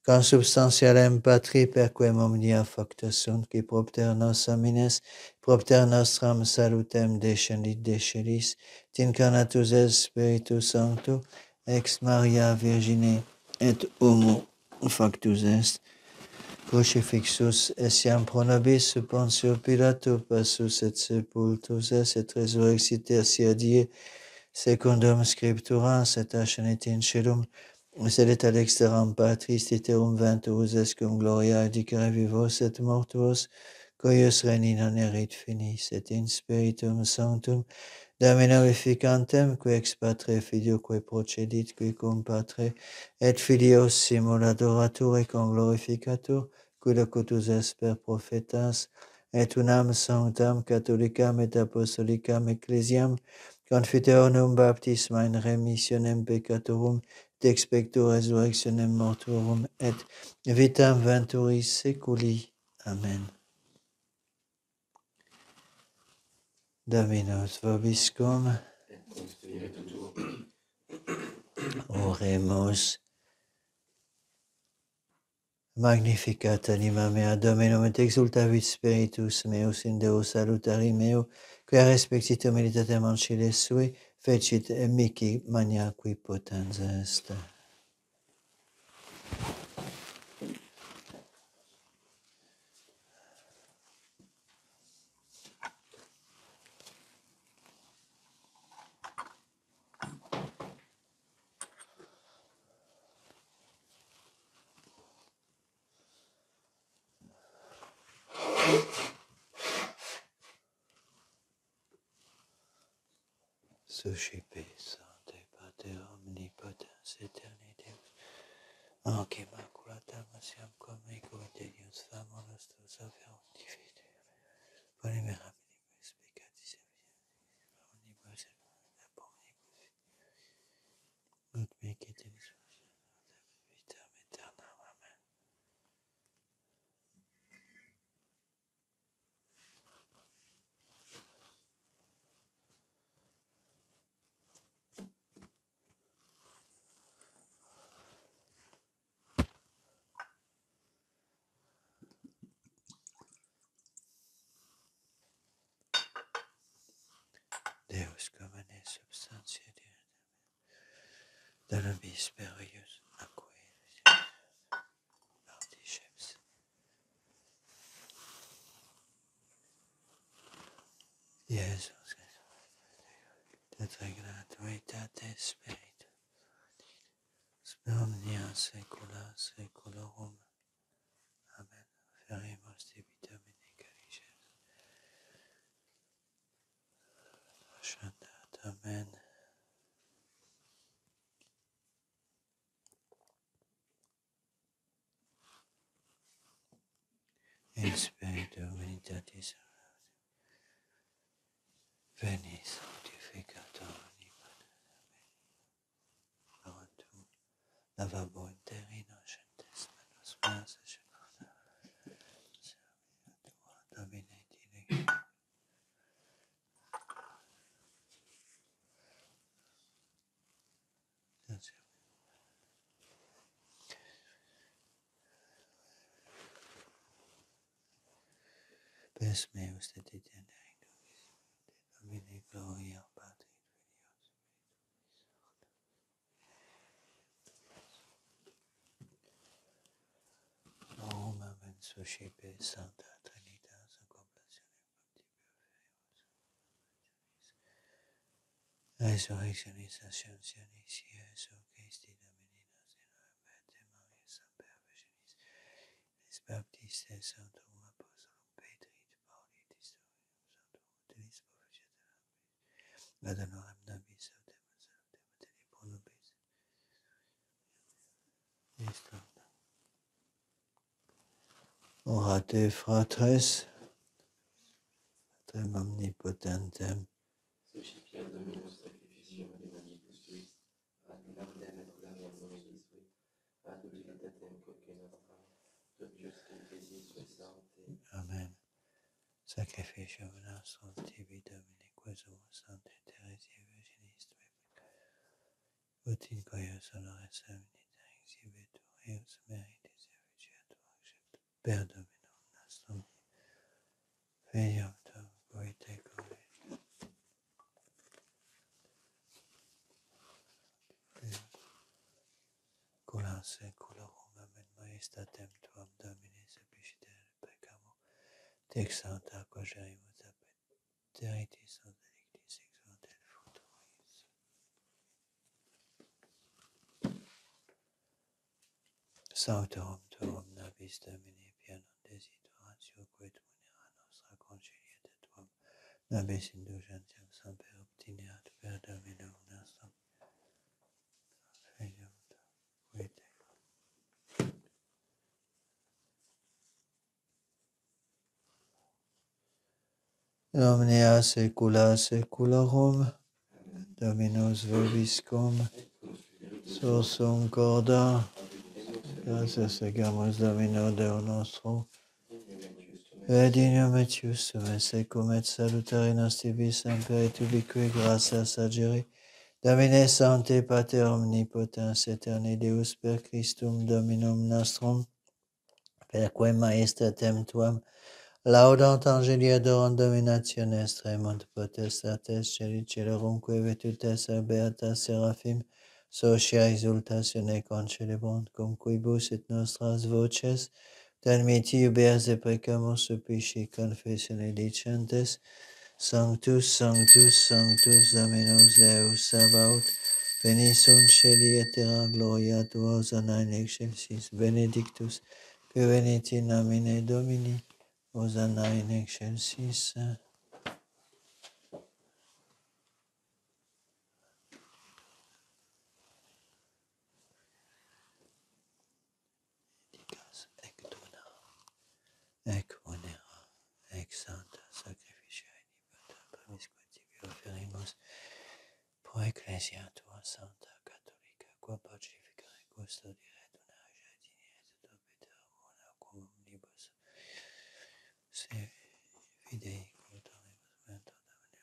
consubstantialem Patri perquem omnia facta sunt, qui propter nos amines, propter nostram salutem descendit de celis, t'incarnatus es Spiritus Sancto, ex Maria Virgine, et homo factus est, crucifixus essiam pro nobis Pontio Pilato passus et sepultus est, et resurrexit tertia die, secundum scripturam, et ascenit in celum, sedet ad exteram Patris, iterum venturus est cum gloria dicere vivos et mortuos, cuius reni non erit finis, et in Spiritum Sanctum, Domino efficantem, qui ex Patre Filioque procedit, qui cum Patre et Filios simul adoratur et cum glorificatur, qui locutus est per prophetas, et unam sanctam catholicam et apostolicam ecclesiam, confiteronum baptisma in remissionem peccatorum, et expecto resurrectionem mortuorum, et vitam venturis seculi. Amen. Dominus vobiscum, et cum spiritu tuo. oremus. Magnificat anima mea Dominum et exultavit spiritus meus in Deo salutari meo, quia respectito meditatem anciles sui, fecit mihi maniaqui potens est. Suscipe, Sancte Pater omnipotens aeterni Deus, anc immaculatam asiam quam ego Deus famoros tuos afferunt divide, polymera minibus peccatis omnibus et omnibus ut mihi tenis vitam aeternam. Amen. Deus comene substantia de nobis sperius acquis particeps. Iesus, tetra gratuitate Spiritu, omnia saecula saeculorum. Amen. Ferimus tibi Domine calices. Shantat. Amen. In Spiritu Unitatis Veni sanctificator Amantum lavabo interino gentes manus meas Domine dile Pes meus et itinerari Domine gloria Patri Om amen suscipe Sancta Trinitas complatione Resurrectionis ascensionis Iesu Christi Domini nos in Beate Maria Sancta Virginis Elis Baptistes Sanctum Apostolum Petri et Pauli et Historium Sanctum Utilis Proficiat ad honorem nobis audemus salute pro nobis Orate fratres Patrem omnipotentem Suscipiat Dominus sacrificium animalibus tuis, ad laudem et gloriam nomini sui, ad utilitatem quoque nostram, dotius ecclesiae sui sancte. Amen. Sacrificium nostrum tibi Domine quesumus Sancte Theresia Virginis tui ut in coius honoris sancta exhibitur eius meritis efficiatur acceptum per Dominum nostrum Filium tuum qui tecum Cula saeculorum. Amen. Majestatem tuam Domine supplicidere peccamur, tec sancta quagerimus appeteritis sunt delictis exunt et futuris. Sanctorum tuum nobis Domine pianum desideratio quid munera nostra conciliet et tuam nobis indulgentiam semper obtineat per Dominum nostrum Filium tuum qui tecum. Omnia secula seculorum. Dominus vobiscum. Sursum corda. Gracias segamus Domino Deo nostro. Dignum et justum et secum et salutare nostri semper et ubique gratias agere. Domine Sancte Pater Omnipotens Aeterni Deus per Christum Dominum nostrum, perque majestatem tuam, laudant angeli adorant dominationes tremunt potestates celi celerumque virtutes beata seraphim, socia exultatione concelebrant cum quibus et nostras voces, Dalmiti ubeas et precamus supplici confessione dicentes, Sanctus, Sanctus, Sanctus, Dominus Deus Sabaoth, Veni sunt celi et terra, gloria tua, Hosanna in excelsis, benedictus, que venit in nomine Domini, Hosanna in excelsis. Ec dona, ec onera, ec sancta sacrificia inibata, promisque tibi offerimus, pro ecclesia tua sancta catholica, qua pacifica et custodire donare jardini et orbiterum una quum omnibus se fidei cultoribus mentor domine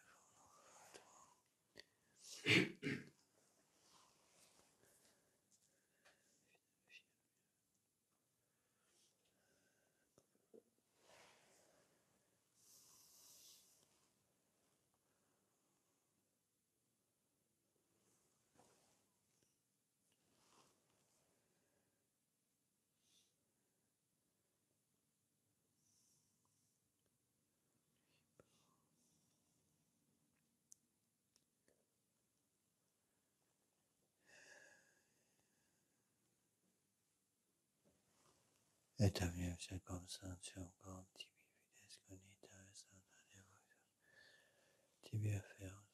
et omnium circumstantium quam tibi fides conita et santa devotion tibi afferos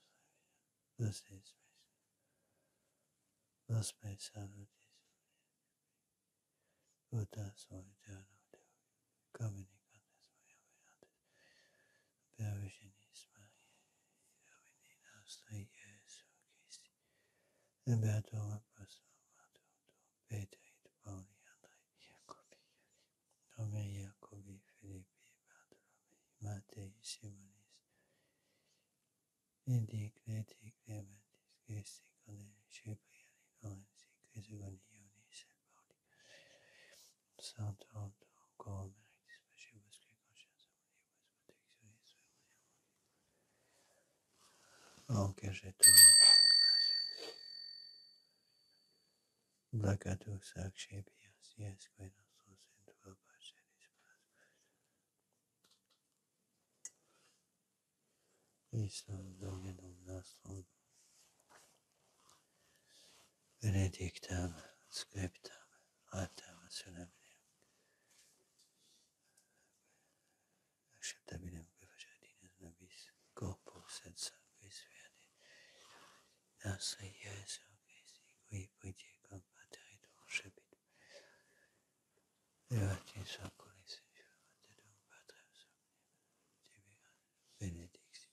los me salutis putas o eterno Deo communicantes mea venantes per Virginis Maria Domini nostri Iesu Christi et beatum apostolum Peter et Pauli Andrei Jacobi Tomei Jacobi Philippi Bartholomew Mattei Simonis Indi Cleti Clementis Christi Corneli Cipriani Lorenzi Crisogoni Ionis et Pauli Sancto Anton Cor Meritis Pacibus qui conscienza munibus protectionis Anche Jetor Blacatus Accepias Iesque nostros in tua pace Christum Dominum nostrum benedictam scriptam actam solemnium acceptabilem que facetinis nobis corpus et sanguis fiat nostri Iesu Christi qui putiecum pateritum cepit Beatis oculis infirmatetum Patrem somnium benedicti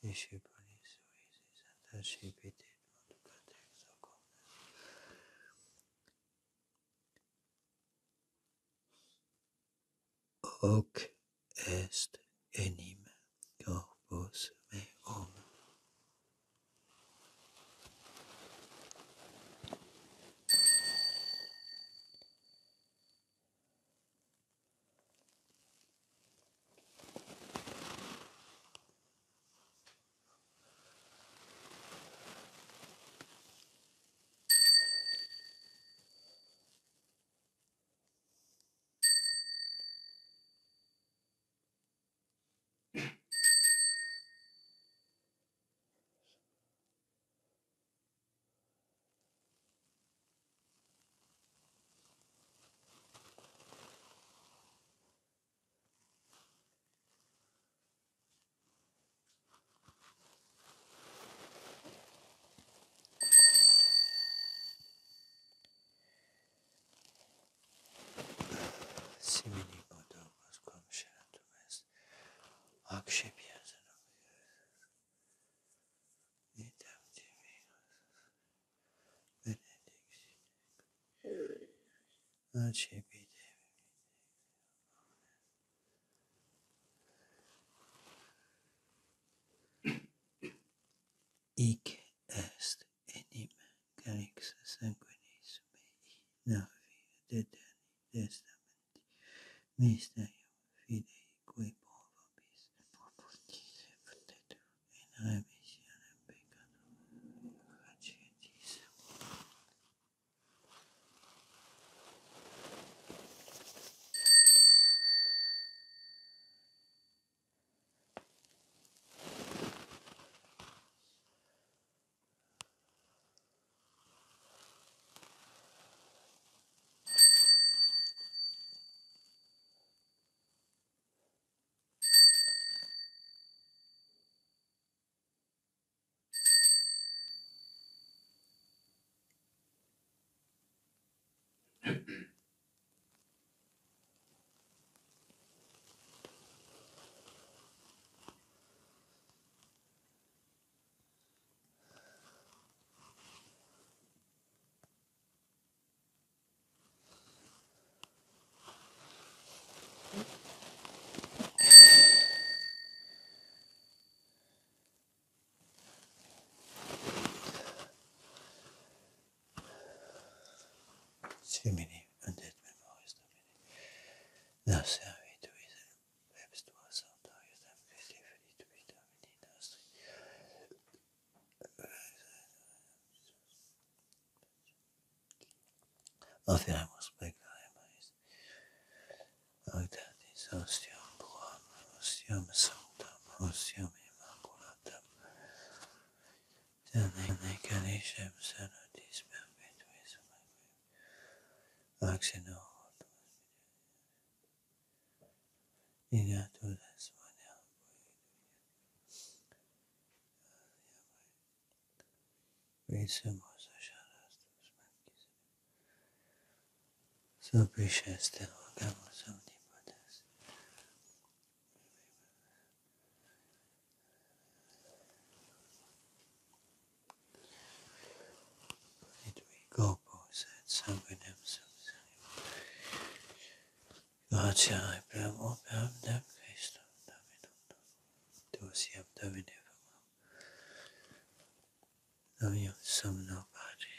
discipulis suisis et accipit in modo Pater soccorre hoc est enim corpus meum. Simini modo quam scenatum est, ac Hic est enim calix sanguinis mei navi deterni testamenti mysterium fidei qui provobis propultisse potetur in remissionem peccatorum facietis. Simini undet memoris Domini, nas servituis plebs tua sanctorius am Christi fiditui Domini nostri. Offeremus peccaremus, auditatis ostium puram, ostium sanctam, ostium immaculatam, tene calicem salutis perpetuis, Axino Ignatus Monia Vicemus Achadastus Marquis Sulpices te rogamus omnipotens et vi corpus et sanguinem subserium gratia et plamo per dem Christum Dominum tusiam Domine famam Dominum somno Patris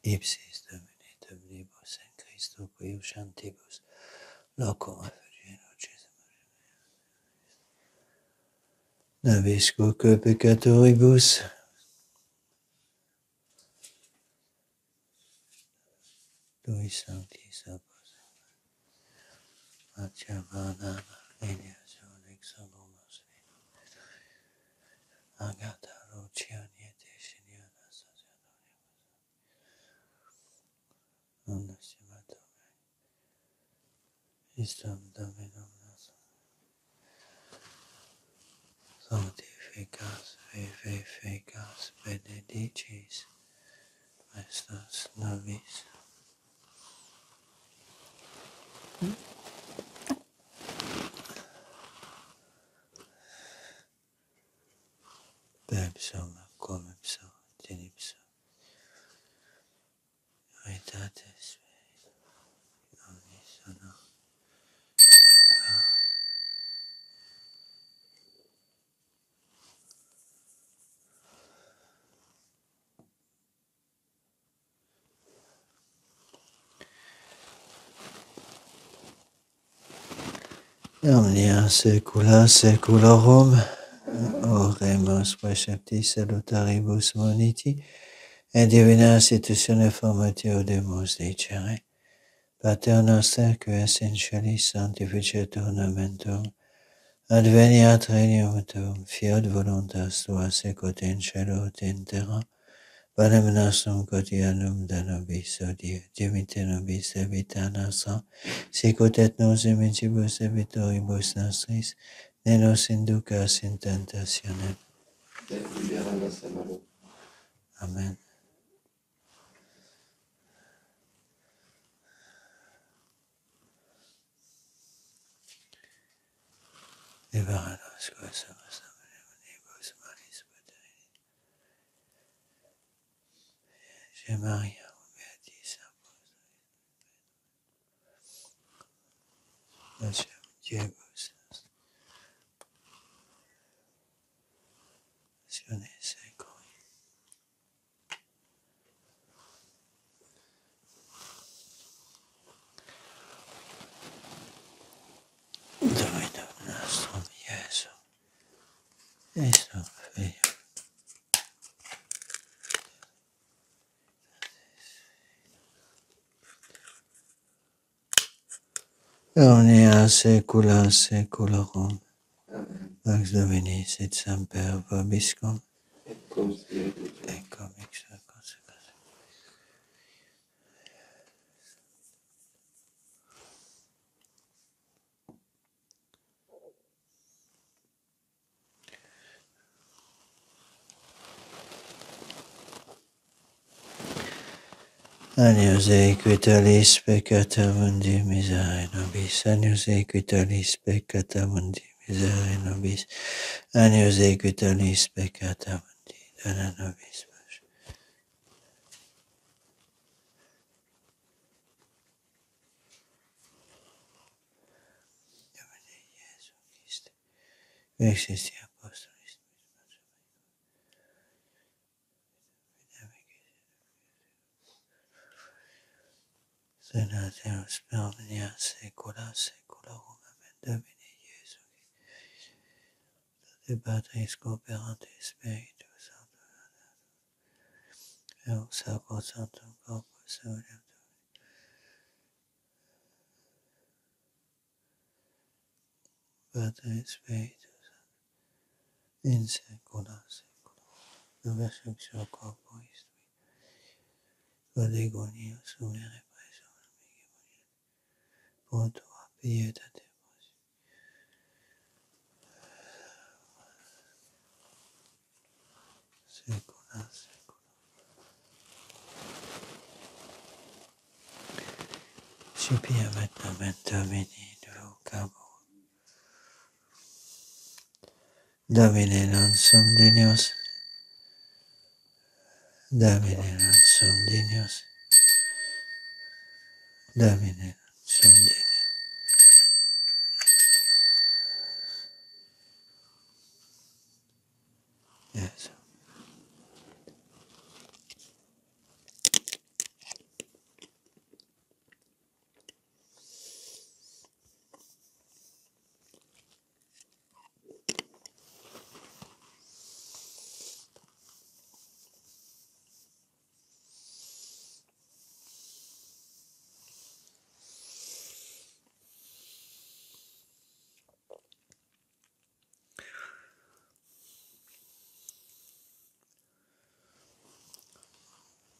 ipsis Domini Dominibus in Christo qui usantibus locum effergeno nabisco que peccatoribus Lui sanctis opus Matia Manama Elias Alexandros Agata Lucian Yete Siniana Sacerdote Omnisimatum Istam Dominum Nostrum Sanctificas Vivificas Benedicis Vestas Nobis Bebsum Comipsum Tinipsum Aetatis Omnisono Omnia Saecula Saeculorum Oremus Preceptis Salutaribus Moniti et Divina Institutione Formatio Demus dicere Pater Noster, qui es in celis sanctificetur nomen tuum, Adveniat regnum tuum, fiat voluntas tua secut in cielo et in terra. Panem nostrum quotidianum da nobis hodie, dimitte nobis debita nostra, sicut et nos imitibus debitoribus nostris, ne nos inducas in tentationem. Sed libera nos a malo. Amen. Libera nos quos omnibus malis poterit. Je Maria, beatis apostolus, Diebus, Sione secoli. Dominum nostrum Iesu, Christum Figlio. Omnia saecula saeculorum. Amen. Pax Domini sit semper vobiscum, Et cum spiritu tuo. et cum ex hoc seculum. Agnus Dei qui tollis peccata mundi, misere nobis. Agnus Dei qui tollis peccata mundi, misere nobis. Agnus Dei qui tollis peccata mundi, dona nobis pace. Domine Iesu Christe, vexis apostolis, Senateus per omnia saecula saeculorum. Amen. Domine Iesu Christe, de Patris cooperantes Spiritus Sancto, et Sacro Sanctum Corpus Eum, Patris Spiritus in saecula saeculorum. Resurrectio corporis tui, Codigo sumere preso pro tua pietate. Saecula saeculorum. Scipiam et nomen Domini vocabo. Domine non sum dignos, Domine non sum dignos, Domine non sum dignos. Yes.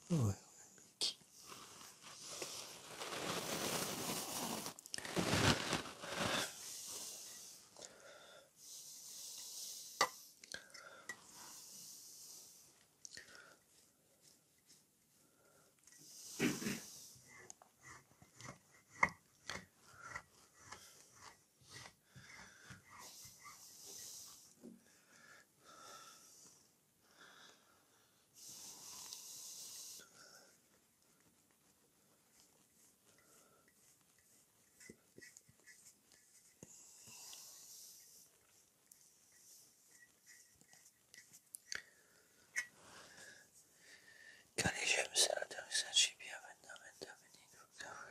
Ouais. Calicem salutaris Scipiam et nomen Domini vocabo.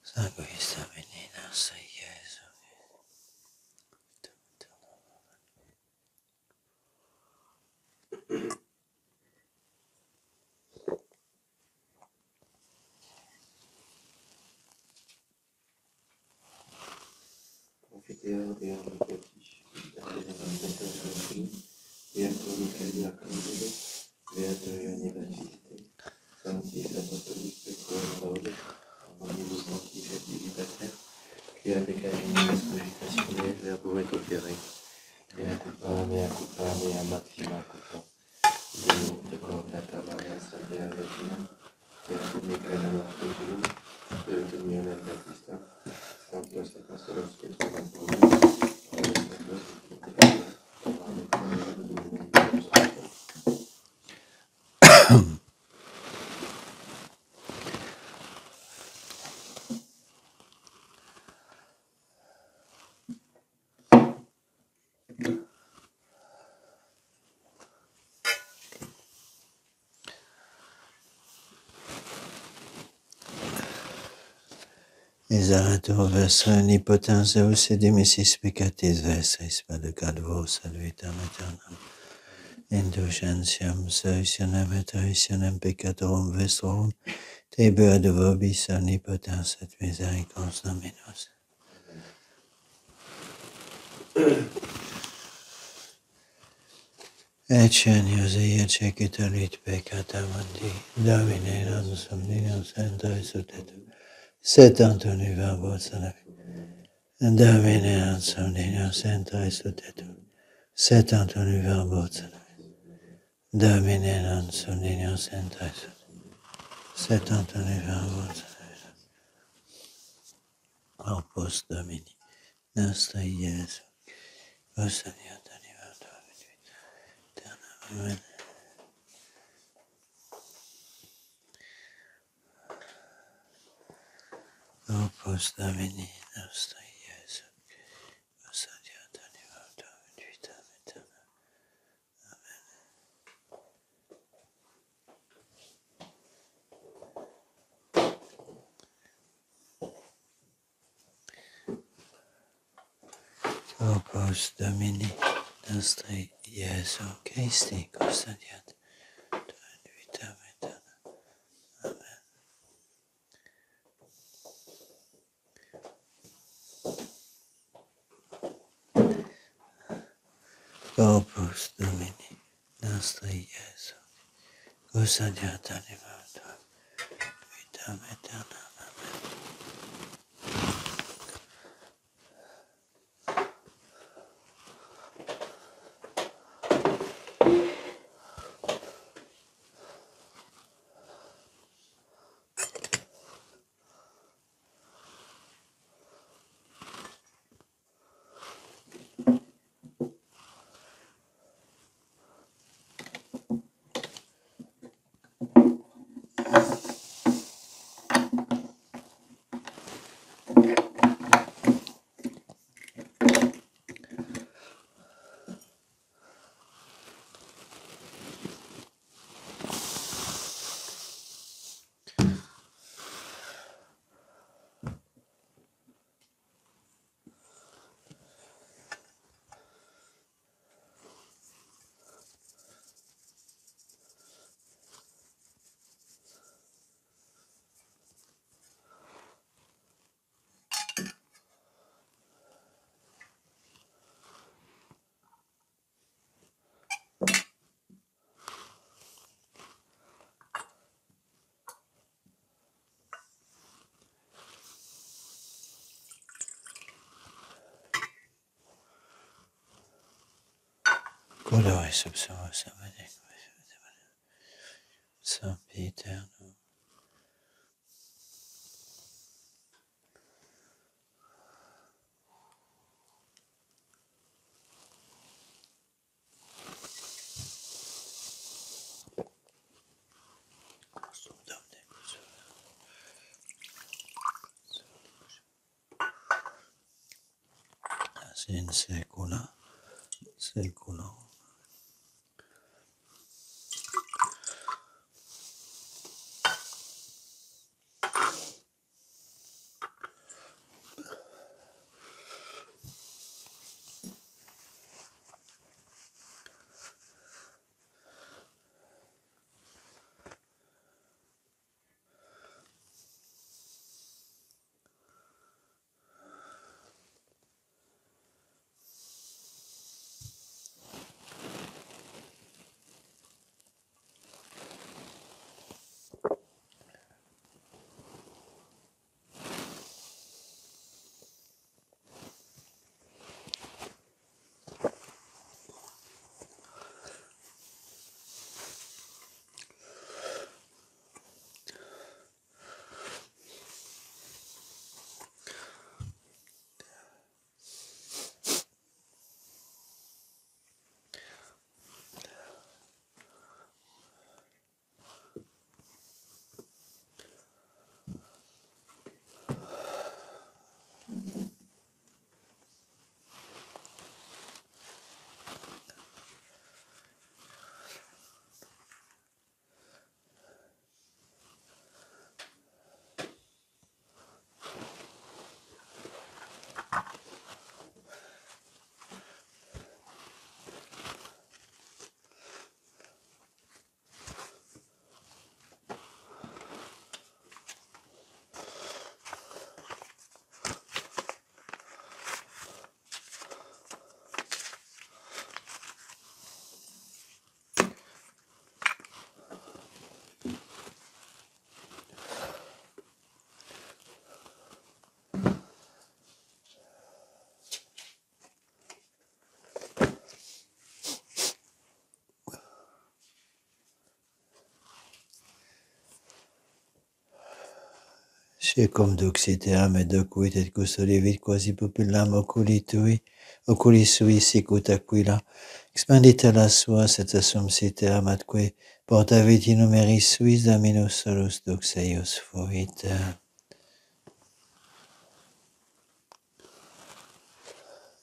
Sanguis Domini nostri Iesu. Profitez Deo omnipotens, Beato Michael Arcangelo, Beato Ioanni Battiste, Sanctis Apostolis Petro Paulus, omnibus sanctis et libertater, quia peccavi nobis cogitatione verbo et opere, mea culpa, maxima culpa. Deo te converta Maria Sancta Virgina, Beato Michael Arcangelo, Beato Ioanni Battista, Sanctos Apostolos Petro Paulus, Isarato verso omnipotens Deus et dimissis peccatis vestris paducadvo salvitam aeternam. Indulgentiam solutionem et remissionem peccatorum vestrorum, tebua de vobis omnipotens et misericords Dominus. Ecce executorit peccata mundi, Domine non somnium sancta sudetum, sed Antoni verbo salvi. Domine non somnium sancta sudetum, sed Antoni verbo salvi. Domine non somnium sancta sudetum, sed Antoni verbo salvi. Opus Domini, nostra Iesu, vos adiant animato eterna. Amen. Opus Domini, nostra Iesu, vos adiant animato vitam aeterna. Opus Domini, nostra Iesu Christi, vos adiant vitam aeterna. Amen. Opus Domini, nostra Iesu, vos adiant animato vitam aeterna. Colore subsumo sabbatic, sempiterno. In secula, seculo. Secum duxiteam et docuit et custodivit quasi pupillam oculi sui sicut aquila, expandita la suas et assumpsiteam atque portavit in numeris suis Dominus solus dux eius fuit.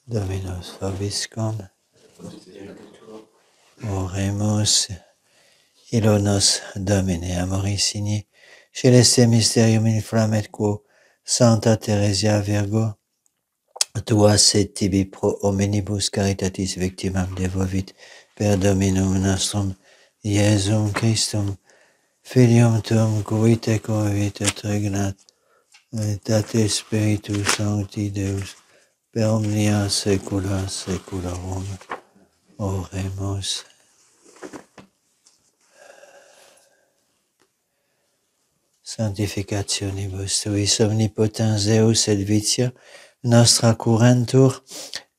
Dominus vobiscum. Oremus. Ilonos Domine amoris signi, celeste mysterium inflammet quo Sancta Theresia Virgo, tuas et tibi pro hominibus caritatis victimam devovit per Dominum nostrum, Iesum Christum, Filium tuum, qui te convit et regnat, Veritate Spiritus Sancti Deus, per omnia saecula saeculorum. Oremus. Sanctificationibus tuis omnipotens Deus et vitia nostra curentur,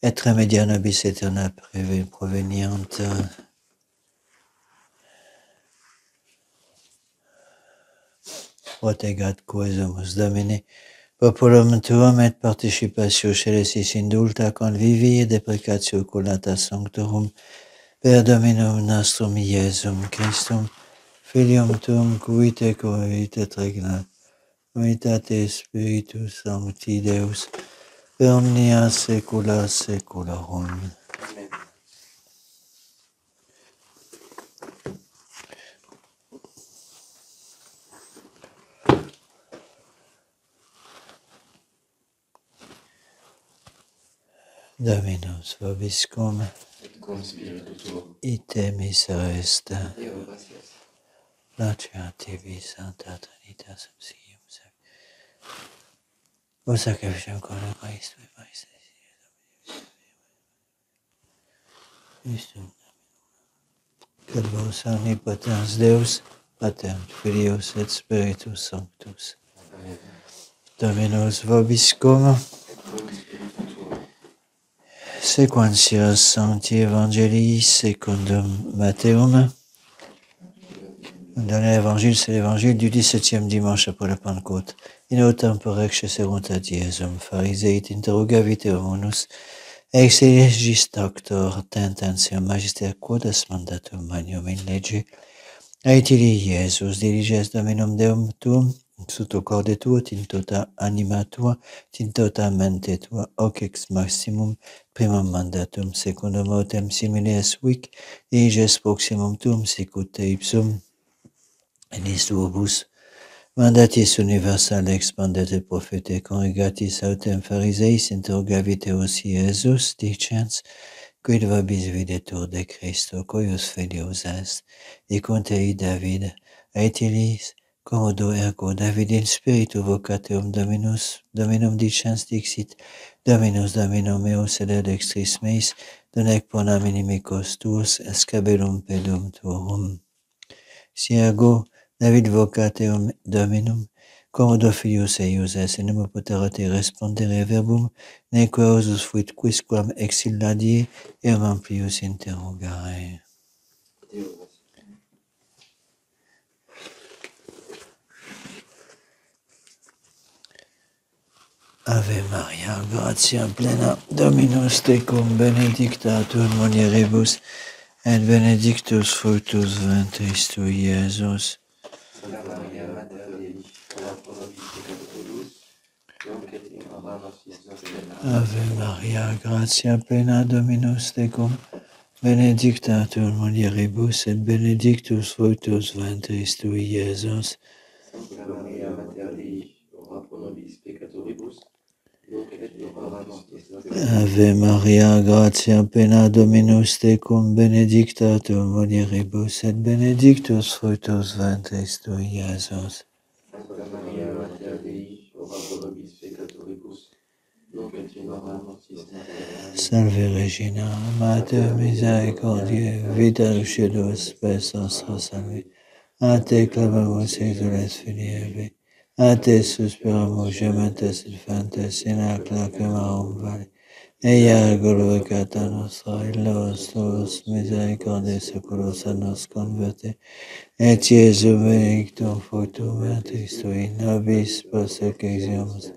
et remedia nobis aeterna proveniant. Protegat coesumus Domine, populum tuum et participatio celestis indulta convivi et deprecatio colata sanctorum, per Dominum nostrum Iesum Christum, Filium tuum, qui te convit et regnat, Veritate Spiritus Sancti Deus, per omnia saecula saeculorum. Amen. Dominus vobiscum, Et cum spiritu tuo, ite misera est. Deo gratias. Lacia tibi, Sancta Trinitas, obsidium o sacrificium corde Christ, Christum. Quod vos omnipotens Deus, Pater, Filius et Spiritus Sanctus. Amen. Dominus vobiscum, Et cum spiritu tuo, sequentias Sancti Evangelii secundum Matteum. Le dernier évangile, c'est l'évangile du 17e dimanche après la Pentecôte. In autem porexce segunt ad Iesum, Phariseit interrogavit homunus, ex legis doctor, tententium magister quodas mandatum magnum in lege, aetili Iesus diliges Dominum Deum tuum, sotto corde tuo, in tota anima tua, in tota mente tua, hoc ex maximum primum mandatum, secundum autem similes vic, diliges proximum tuum, sicut te ipsum, enis tuobus, mandatis universale expandete prophete congregatis autem Phariseis interrogavit eos Iesus, dicens, quid vobis videtur de Christo, coius filius est, dicuntei David, aetilis, commodo ergo David in spiritu vocat eum Dominum dicens dixit, Dominus Dominum meus et ad extris meis, donec bonam inimicos tuos, escabellum pedum tuorum. Si ergo David vocat eum Dominum, commodo filius eius est, in nemo poterate respondere verbum, neque ausus fuit quisquam exilladie, eum amplius interrogare. Deo gratias. Ave Maria, gratia plena, Dominus tecum, benedicta tu in mulieribus, et benedictus fructus ventris tui, Iesus. Santa Maria, Mater Dei, ora pro nobis peccatoribus, nunc et in hora mortis nostre. Ave Maria, gratia plena, Dominus tecum, benedicta tu in mulieribus, et benedictus fructus ventris tui, Iesus. Santa Maria, Mater Dei, ora pro nobis peccatoribus, nunc et in hora mortis nostre. Ave Maria, gratia plena, Dominus tecum, benedicta tu in mulieribus, et benedictus fructus ventris tui, Iesus. Santa Maria, Mater Dei, ora pro nobis peccatoribus, nunc et in hora mortis nostre. Salve Regina, Mater misericordiae, vita lucidus, spes nostra salve. A te clamamus exules filii Eve, a te suspiramus gementes et fantes in ac lacrimarum vale. ella glorificata nostra, illos tuos misericordes seculos a nos converte, et Iesu benedictum fructum ventris tui, nobis persecutionis,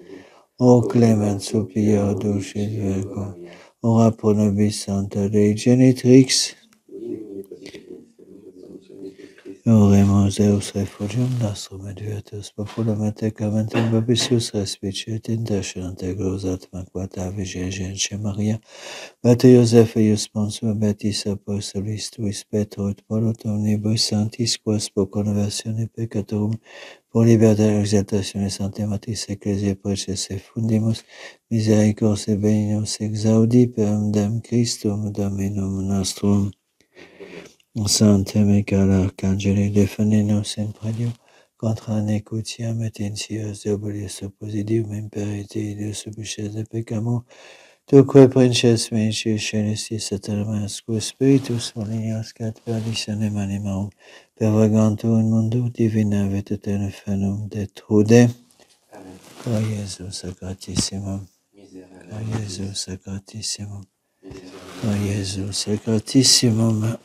o clement supplior dulcis Virgo, ora pro nobis Sancta Dei Genitrix, oremus eus refugium nostrum et virtus populum et tecamentum propitius respice et intercedant eglos atma quata Virgine Maria, Beate Joseph eius sponsor beatis apostolis tuis Petro et Paulo omnibus sanctis quos pro conversione peccatorum pro libertate et exaltatione Sanctae Matris Ecclesiae processe fundimus misericors et benignus exaudi per dem Christum Dominum nostrum. Sancte Michael Arcangeli, defende-nos in pradio contra nequitiam et insidias diabolis opposidium imperiti Deus subisces de peccamur, tuque princes ministris celestis Satanas, quo spiritus malignos cat perditionem animarum pervagantur in mundo divina vita eterna fenum detrude. O Iesus Sacratissimum, o Iesus Sacratissimum, o Iesus Sacratissimum.